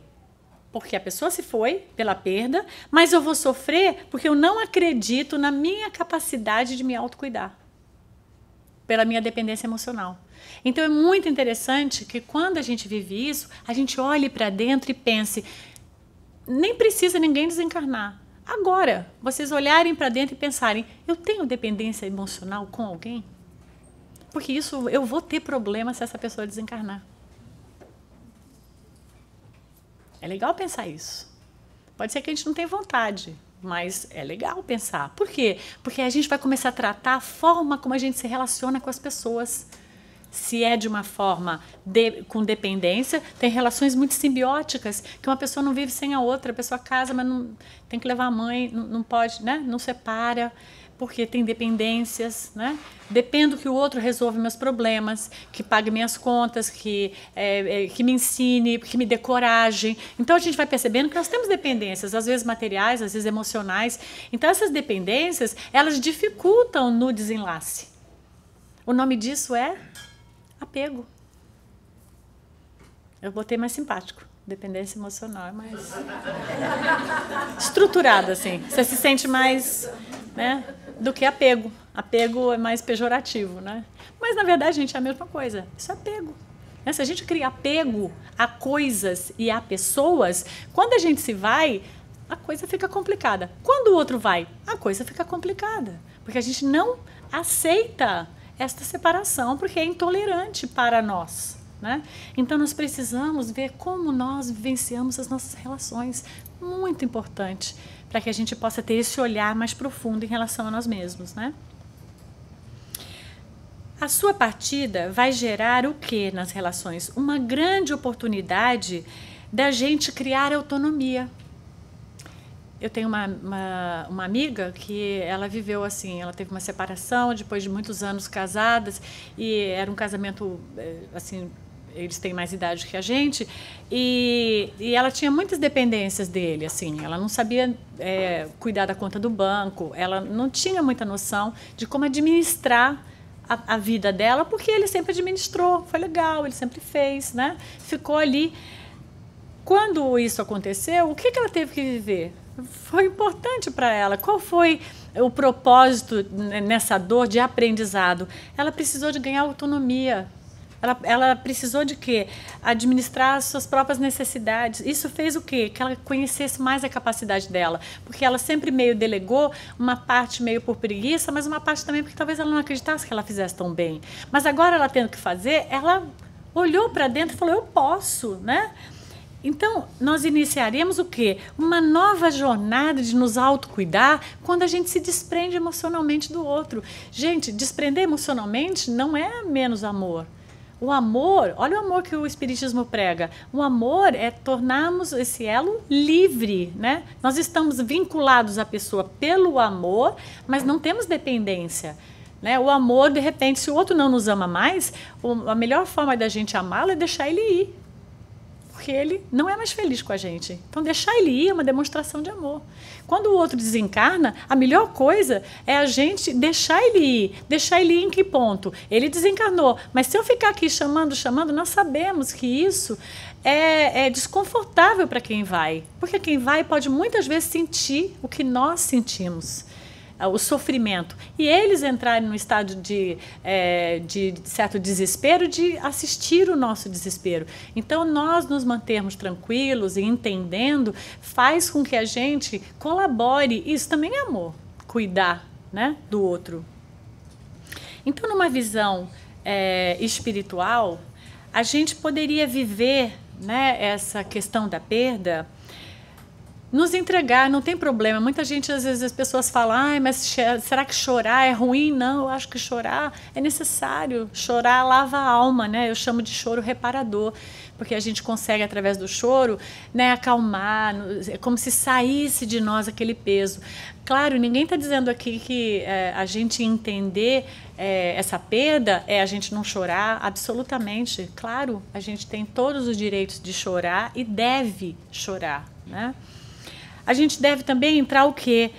porque a pessoa se foi pela perda, mas eu vou sofrer porque eu não acredito na minha capacidade de me autocuidar, pela minha dependência emocional. Então é muito interessante que quando a gente vive isso, a gente olhe para dentro e pense, nem precisa ninguém desencarnar. Agora, vocês olharem para dentro e pensarem, eu tenho dependência emocional com alguém? Porque isso eu vou ter problema se essa pessoa desencarnar. É legal pensar isso. Pode ser que a gente não tenha vontade, mas é legal pensar. Por quê? Porque a gente vai começar a tratar a forma como a gente se relaciona com as pessoas. Se é de uma forma com dependência, tem relações muito simbióticas, que uma pessoa não vive sem a outra, a pessoa casa, mas não tem que levar a mãe, não pode, né? Não separa. porque tem dependências, né? Dependo que o outro resolva meus problemas, que pague minhas contas, que me ensine, que me dê coragem. Então, a gente vai percebendo que nós temos dependências, às vezes materiais, às vezes emocionais. Então, essas dependências, elas dificultam no desenlace. O nome disso é apego. Eu botei mais simpático. Dependência emocional é mais estruturada, assim. Você se sente mais, né, do que apego. Apego é mais pejorativo, né? Mas, na verdade, gente, é a mesma coisa. Isso é apego. Se a gente cria apego a coisas e a pessoas, quando a gente se vai, a coisa fica complicada. Quando o outro vai, a coisa fica complicada. Porque a gente não aceita esta separação, porque é intolerante para nós. Né? Então, nós precisamos ver como nós vivenciamos as nossas relações. Muito importante para que a gente possa ter esse olhar mais profundo em relação a nós mesmos. Né? A sua partida vai gerar o que nas relações? Uma grande oportunidade da gente criar autonomia. Eu tenho uma amiga que ela viveu assim, ela teve uma separação depois de muitos anos casadas e era um casamento assim, eles têm mais idade que a gente, e ela tinha muitas dependências dele, assim, ela não sabia cuidar da conta do banco, ela não tinha muita noção de como administrar a vida dela, porque ele sempre administrou, foi legal, ele sempre fez, né? Ficou ali. Quando isso aconteceu, o que ela teve que viver? Foi importante para ela. Qual foi o propósito nessa dor de aprendizado? Ela precisou de ganhar autonomia. Ela precisou de quê? Administrar as suas próprias necessidades. Isso fez o quê? Que ela conhecesse mais a capacidade dela. Porque ela sempre meio delegou, uma parte meio por preguiça, mas uma parte também porque talvez ela não acreditasse que ela fizesse tão bem. Mas agora ela tendo que fazer, ela olhou para dentro e falou, eu posso, né? Então, nós iniciaremos o quê? Uma nova jornada de nos autocuidar quando a gente se desprende emocionalmente do outro. Gente, desprender emocionalmente não é menos amor. O amor, olha o amor que o Espiritismo prega. O amor é tornarmos esse elo livre, né? Nós estamos vinculados à pessoa pelo amor, mas não temos dependência. Né? O amor, de repente, se o outro não nos ama mais, a melhor forma da gente amá-lo é deixar ele ir. Porque ele não é mais feliz com a gente. Então, deixar ele ir é uma demonstração de amor. Quando o outro desencarna, a melhor coisa é a gente deixar ele ir. Deixar ele ir em que ponto? Ele desencarnou. Mas se eu ficar aqui chamando, nós sabemos que isso é desconfortável para quem vai. Porque quem vai pode muitas vezes sentir o que nós sentimos. O sofrimento, e eles entrarem num estado de certo desespero, de assistir o nosso desespero. Então, nós nos mantermos tranquilos e entendendo, faz com que a gente colabore. Isso também é amor, cuidar, né, do outro. Então, numa visão espiritual, a gente poderia viver, né, essa questão da perda, nos entregar, não tem problema. Muita gente, às vezes, as pessoas falam, mas será que chorar é ruim? Não, eu acho que chorar é necessário. Chorar lava a alma, né? Eu chamo de choro reparador, porque a gente consegue, através do choro, né, acalmar, é como se saísse de nós aquele peso. Claro, ninguém está dizendo aqui que a gente entender essa perda é a gente não chorar, absolutamente. Claro, a gente tem todos os direitos de chorar e deve chorar, né? A gente deve também entrar o quê?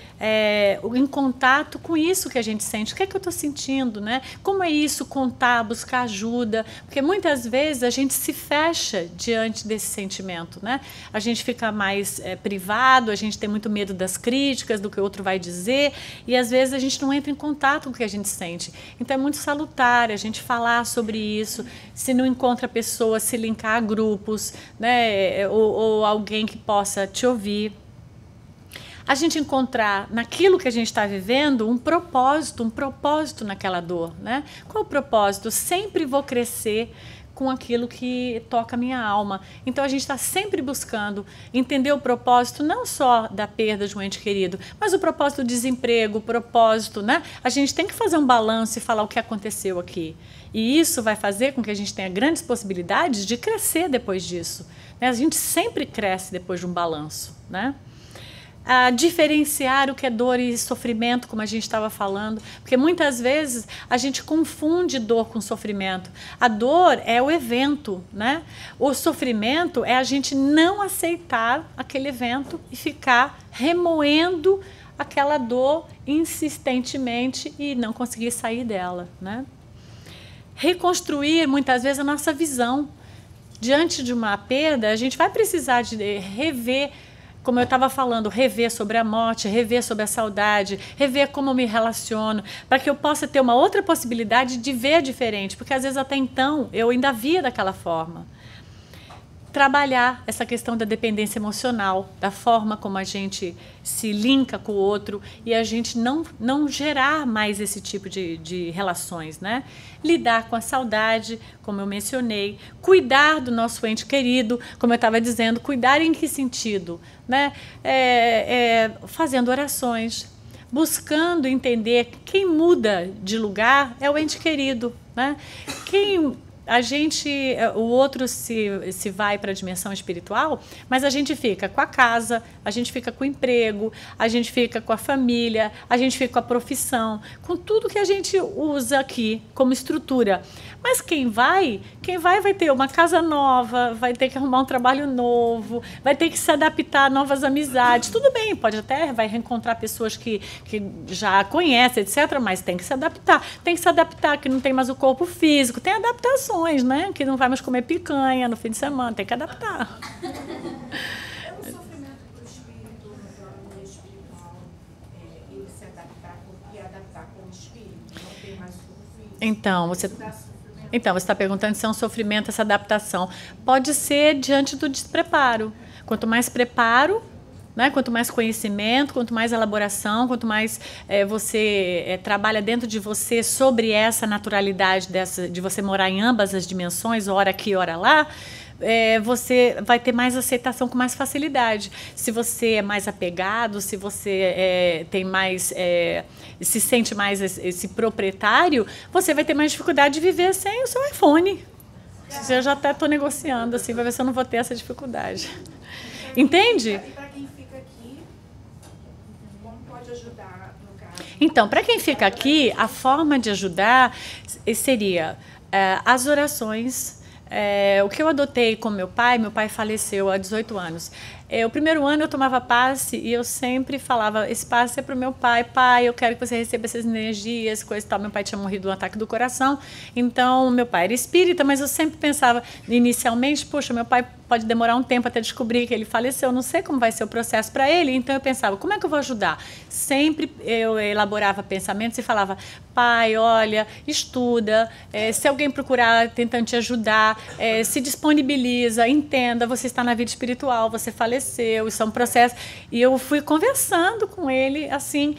Em contato com isso que a gente sente. O que é que eu estou sentindo, né? Como é isso? Contar, buscar ajuda. Porque muitas vezes a gente se fecha diante desse sentimento, né? A gente fica mais privado, a gente tem muito medo das críticas, do que o outro vai dizer, e às vezes a gente não entra em contato com o que a gente sente. Então é muito salutar a gente falar sobre isso. Se não encontra pessoas, se linkar a grupos, né? Ou alguém que possa te ouvir. A gente encontrar naquilo que a gente está vivendo um propósito naquela dor, né? Qual o propósito? Sempre vou crescer com aquilo que toca a minha alma. Então a gente está sempre buscando entender o propósito não só da perda de um ente querido, mas o propósito do desemprego, o propósito, né? A gente tem que fazer um balanço e falar o que aconteceu aqui. E isso vai fazer com que a gente tenha grandes possibilidades de crescer depois disso, né? A gente sempre cresce depois de um balanço, né? a diferenciar o que é dor e sofrimento, como a gente estava falando, porque muitas vezes a gente confunde dor com sofrimento. A dor é o evento, né? O sofrimento é a gente não aceitar aquele evento e ficar remoendo aquela dor insistentemente e não conseguir sair dela, né? Reconstruir muitas vezes a nossa visão. Diante de uma perda, a gente vai precisar de rever, como eu estava falando, rever sobre a morte, rever sobre a saudade, rever como eu me relaciono, para que eu possa ter uma outra possibilidade de ver diferente, porque às vezes até então eu ainda via daquela forma. Trabalhar essa questão da dependência emocional, da forma como a gente se linka com o outro e a gente não gerar mais esse tipo de relações, né? Lidar com a saudade, como eu mencionei, cuidar do nosso ente querido, como eu estava dizendo, cuidar em que sentido? Né? Fazendo orações, buscando entender que quem muda de lugar é o ente querido, né? O outro se vai para a dimensão espiritual, mas a gente fica com a casa, a gente fica com o emprego, a gente fica com a família, a gente fica com a profissão, com tudo que a gente usa aqui como estrutura. Mas quem vai ter uma casa nova, vai ter que arrumar um trabalho novo, vai ter que se adaptar a novas amizades. Tudo bem, vai reencontrar pessoas que já conhece, etc., mas tem que se adaptar. Tem que se adaptar, que não tem mais o corpo físico, tem adaptações, né? Que não vai mais comer picanha no fim de semana, tem que adaptar.
É um sofrimento para o espírito, no plano espiritual, ele se adaptar e adaptar com o espírito, não tem mais o corpo físico.
Então, você está perguntando se é um sofrimento essa adaptação. Pode ser diante do despreparo. Quanto mais preparo, né? Quanto mais conhecimento, quanto mais elaboração, quanto mais você trabalha dentro de você sobre essa naturalidade de você morar em ambas as dimensões, ora aqui, ora lá, você vai ter mais aceitação com mais facilidade. Se você é mais apegado, se você tem mais, se sente mais esse proprietário, você vai ter mais dificuldade de viver sem o seu iPhone. Eu já até estou negociando, assim, para ver se eu não vou ter essa dificuldade. Entende? Então, para quem fica aqui, a forma de ajudar seria as orações. O que eu adotei com meu pai faleceu há 18 anos. O primeiro ano eu tomava passe e eu sempre falava, esse passe é para o meu pai, eu quero que você receba essas energias, coisa e tal. Meu pai tinha morrido de um ataque do coração, então meu pai era espírita, mas eu sempre pensava, inicialmente, poxa, meu pai pode demorar um tempo até descobrir que ele faleceu, não sei como vai ser o processo para ele, então eu pensava, como é que eu vou ajudar? Sempre eu elaborava pensamentos e falava, pai, olha, estuda, se alguém procurar tentando te ajudar, se disponibiliza, entenda, você está na vida espiritual, você faleceu, isso é um processo. E eu fui conversando com ele, assim,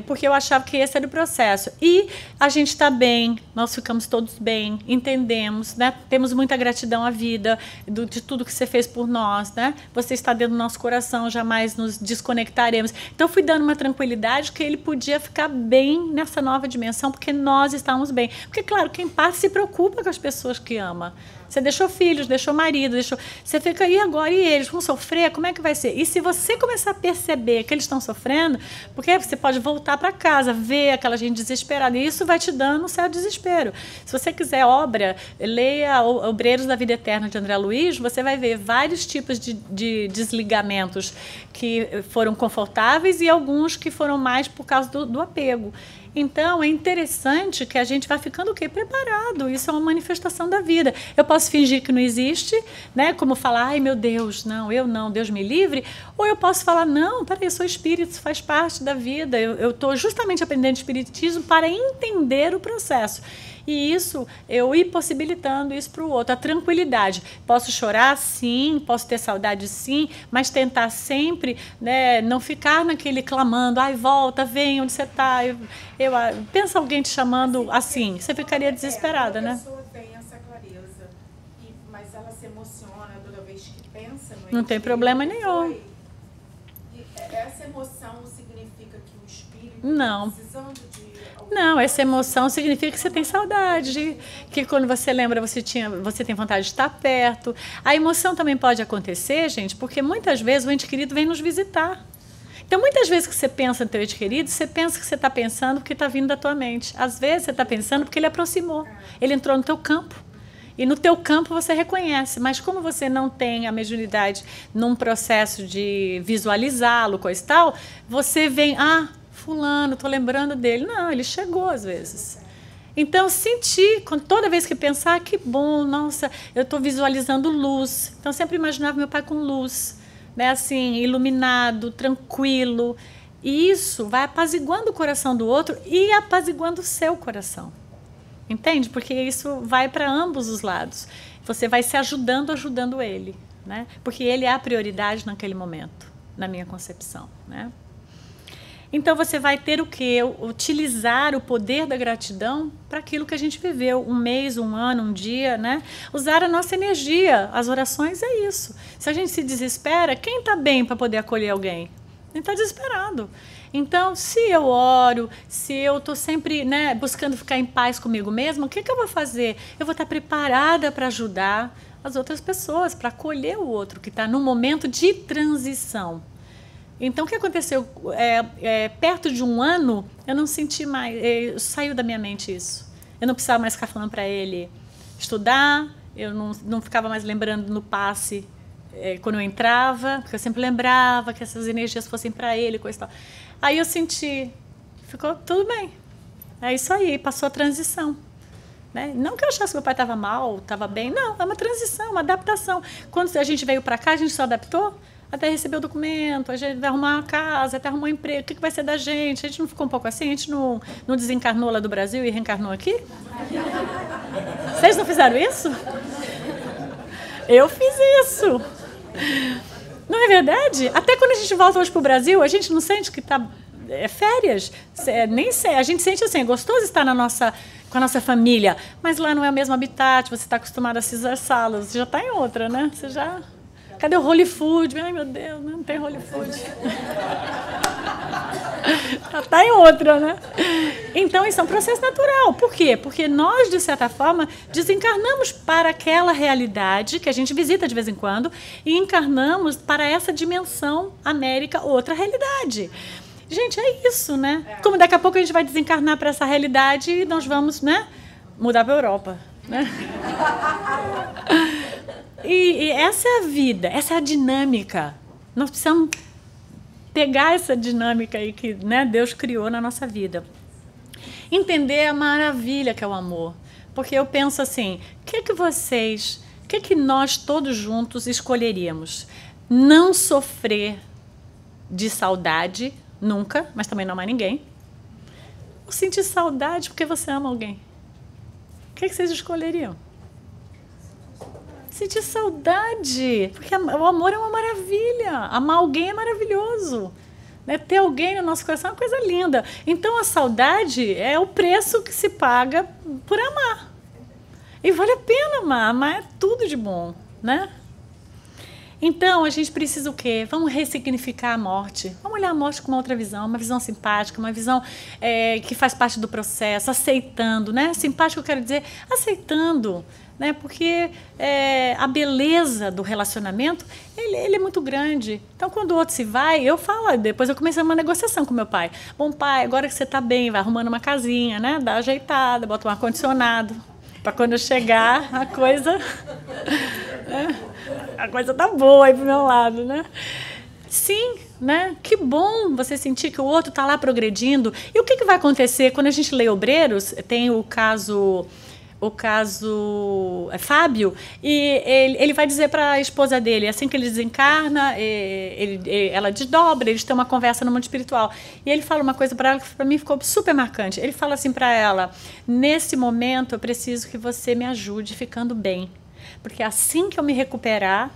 porque eu achava que esse era o processo. E a gente está bem, nós ficamos todos bem, entendemos, né? Temos muita gratidão à vida, de tudo que você fez por nós, né? Você está dentro do nosso coração, jamais nos desconectaremos. Então, eu fui dando uma tranquilidade que ele podia ficar bem nessa nova dimensão, porque nós estávamos bem. Porque, claro, quem parte se preocupa com as pessoas que ama. Você deixou filhos, deixou marido, você fica aí agora e eles vão sofrer, como é que vai ser? E se você começar a perceber que eles estão sofrendo, porque você pode voltar para casa, ver aquela gente desesperada, e isso vai te dando um certo desespero. Se você quiser leia Obreiros da Vida Eterna de André Luiz, você vai ver vários tipos de desligamentos que foram confortáveis e alguns que foram mais por causa do apego. Então, é interessante que a gente vai ficando o quê? Preparado. Isso é uma manifestação da vida. Eu posso fingir que não existe, né? Como falar, ai meu Deus, não, eu não, Deus me livre. Ou eu posso falar, não, peraí, eu sou espírito, isso faz parte da vida. Eu estou justamente aprendendo espiritismo para entender o processo. E isso, eu ir possibilitando isso para o outro, a tranquilidade. Posso chorar, sim, posso ter saudade, sim, mas tentar sempre, né, não ficar naquele clamando, ai, volta, vem, onde você está. Pensa alguém te chamando assim, você ficaria desesperada, né?
A pessoa tem essa clareza, mas ela se emociona toda vez que pensa no
Não tem problema nenhum.
Essa emoção significa que o espírito
não.
está precisando de...
Não, essa emoção significa que você tem saudade, que quando você lembra, você tem vontade de estar perto. A emoção também pode acontecer, gente, porque muitas vezes o ente querido vem nos visitar. Então, muitas vezes que você pensa no teu ente querido, você pensa que você está pensando porque está vindo da tua mente. Às vezes você está pensando porque ele aproximou, ele entrou no teu campo. E no teu campo você reconhece, mas como você não tem a mediunidade num processo de visualizá-lo, coisa e tal, você vem, fulano, estou lembrando dele. Não, ele chegou às vezes. Então, sentir, toda vez que pensar, que bom, nossa, eu estou visualizando luz. Então, sempre imaginava meu pai com luz, né, assim, iluminado, tranquilo. E isso vai apaziguando o coração do outro e apaziguando o seu coração. Entende? Porque isso vai para ambos os lados. Você vai se ajudando ele, né? Porque ele é a prioridade naquele momento, na minha concepção, né? Então você vai ter o quê? Utilizar o poder da gratidão para aquilo que a gente viveu, um mês, um ano, um dia, né? Usar a nossa energia. As orações é isso. Se a gente se desespera, quem está bem para poder acolher alguém? Quem está desesperado. Então, se eu oro, se eu estou sempre, né, buscando ficar em paz comigo mesma, o que eu vou fazer? Eu vou estar preparada para ajudar as outras pessoas, para acolher o outro que está num momento de transição. Então, o que aconteceu? Perto de um ano, eu não senti mais, saiu da minha mente isso. Eu não precisava mais ficar falando para ele estudar, eu não ficava mais lembrando no passe quando eu entrava, porque eu sempre lembrava que essas energias fossem para ele, coisa e tal. Aí eu senti, ficou tudo bem. É isso aí, passou a transição. Né? Não que eu achasse que meu pai estava mal, estava bem, não, é uma transição, uma adaptação. Quando a gente veio para cá, a gente se adaptou, até receber o documento, a gente vai arrumar uma casa, até arrumar um emprego, o que vai ser da gente? A gente não ficou um pouco assim? A gente não desencarnou lá do Brasil e reencarnou aqui? Vocês não fizeram isso? Eu fiz isso. Não é verdade? Até quando a gente volta hoje para o Brasil, a gente não sente que está férias. Nem sei. A gente sente assim, é gostoso estar com a nossa família, mas lá não é o mesmo habitat, você está acostumado a cisar salas, você já está em outra, né? Você já... Cadê o Holy Food? Ai, meu Deus, não tem Holy Food. Já está em outra, né? Então, isso é um processo natural. Por quê? Porque nós, de certa forma, desencarnamos para aquela realidade que a gente visita de vez em quando e encarnamos para essa dimensão América, outra realidade. Gente, é isso, né? Como daqui a pouco a gente vai desencarnar para essa realidade e nós vamos, né, mudar para a Europa, né? E essa é a vida, essa é a dinâmica. Nós precisamos pegar essa dinâmica aí que, né, Deus criou na nossa vida. Entender a maravilha que é o amor. Porque eu penso assim, o que nós todos juntos escolheríamos? Não sofrer de saudade, nunca, mas também não amar ninguém. Ou sentir saudade porque você ama alguém. O que vocês escolheriam? Sentir saudade, porque o amor é uma maravilha, amar alguém é maravilhoso, né? Ter alguém no nosso coração é uma coisa linda. Então a saudade é o preço que se paga por amar. E vale a pena amar é tudo de bom, né? Então a gente precisa o quê? Vamos ressignificar a morte, vamos olhar a morte com uma outra visão, uma visão simpática, uma visão que faz parte do processo, aceitando, né? Simpático eu quero dizer aceitando, né? Porque a beleza do relacionamento ele é muito grande. Então, quando o outro se vai, eu falo, depois eu comecei uma negociação com meu pai. Bom, pai, agora que você está bem, vai arrumando uma casinha, né? Dá ajeitada, bota um ar-condicionado, para quando eu chegar, a coisa tá boa aí pro meu lado, né? Sim, né? Que bom você sentir que o outro está lá progredindo. E o que vai acontecer quando a gente lê Obreiros? Tem o caso Fábio, e ele vai dizer para a esposa dele, assim que ele desencarna, ela desdobra, eles têm uma conversa no mundo espiritual. E ele fala uma coisa para ela que para mim ficou super marcante. Ele fala assim para ela, nesse momento eu preciso que você me ajude ficando bem, porque assim que eu me recuperar,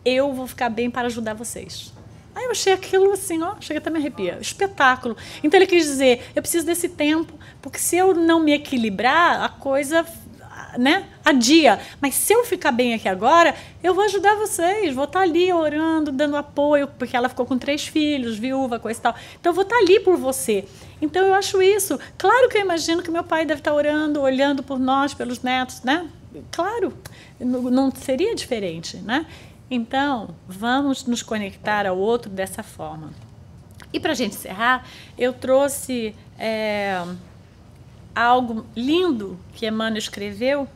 eu vou ficar bem para ajudar vocês. Aí eu achei aquilo assim, chega até me arrepia, espetáculo. Então ele quis dizer, eu preciso desse tempo, porque se eu não me equilibrar, a coisa, né, adia. Mas se eu ficar bem aqui agora, eu vou ajudar vocês, vou estar ali orando, dando apoio, porque ela ficou com 3 filhos, viúva, coisa e tal. Então eu vou estar ali por você. Então eu acho isso. Claro que eu imagino que meu pai deve estar orando, olhando por nós, pelos netos, né? Claro, não seria diferente, né? Então, vamos nos conectar ao outro dessa forma. E para a gente encerrar, eu trouxe algo lindo que Emmanuel escreveu,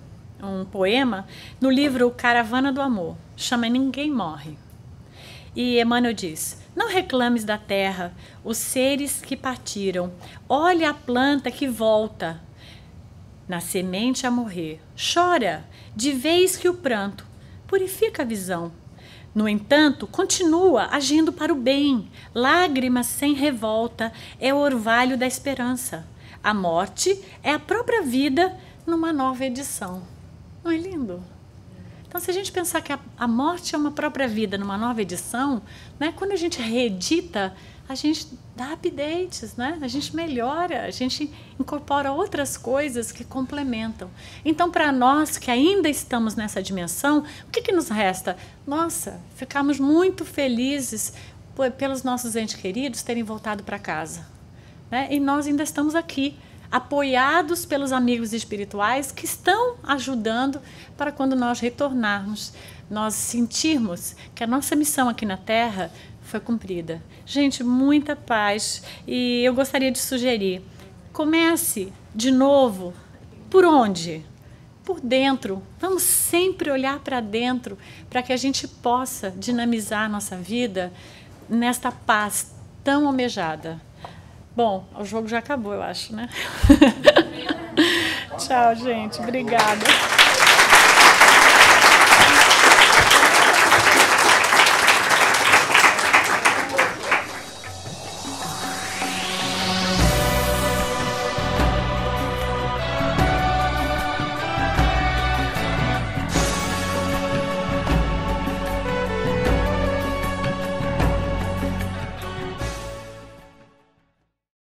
um poema, no livro Caravana do Amor, chama Ninguém Morre. E Emmanuel diz: não reclames da terra os seres que partiram, olha a planta que volta, na semente a morrer. Chora, de vez que o pranto purifica a visão. No entanto, continua agindo para o bem. Lágrimas sem revolta é o orvalho da esperança. A morte é a própria vida numa nova edição. Não é lindo? Então, se a gente pensar que a morte é uma própria vida numa nova edição, né, quando a gente reedita, a gente dá updates, né? A gente melhora, a gente incorpora outras coisas que complementam. Então, para nós que ainda estamos nessa dimensão, o que nos resta? Nossa, ficamos muito felizes pelos nossos entes queridos terem voltado para casa, né? E nós ainda estamos aqui, apoiados pelos amigos espirituais que estão ajudando para quando nós retornarmos, nós sentirmos que a nossa missão aqui na Terra foi cumprida. Gente, muita paz. E eu gostaria de sugerir, comece de novo. Por onde? Por dentro. Vamos sempre olhar para dentro para que a gente possa dinamizar a nossa vida nesta paz tão almejada. Bom, o jogo já acabou, eu acho, né? Tchau, gente. Obrigada.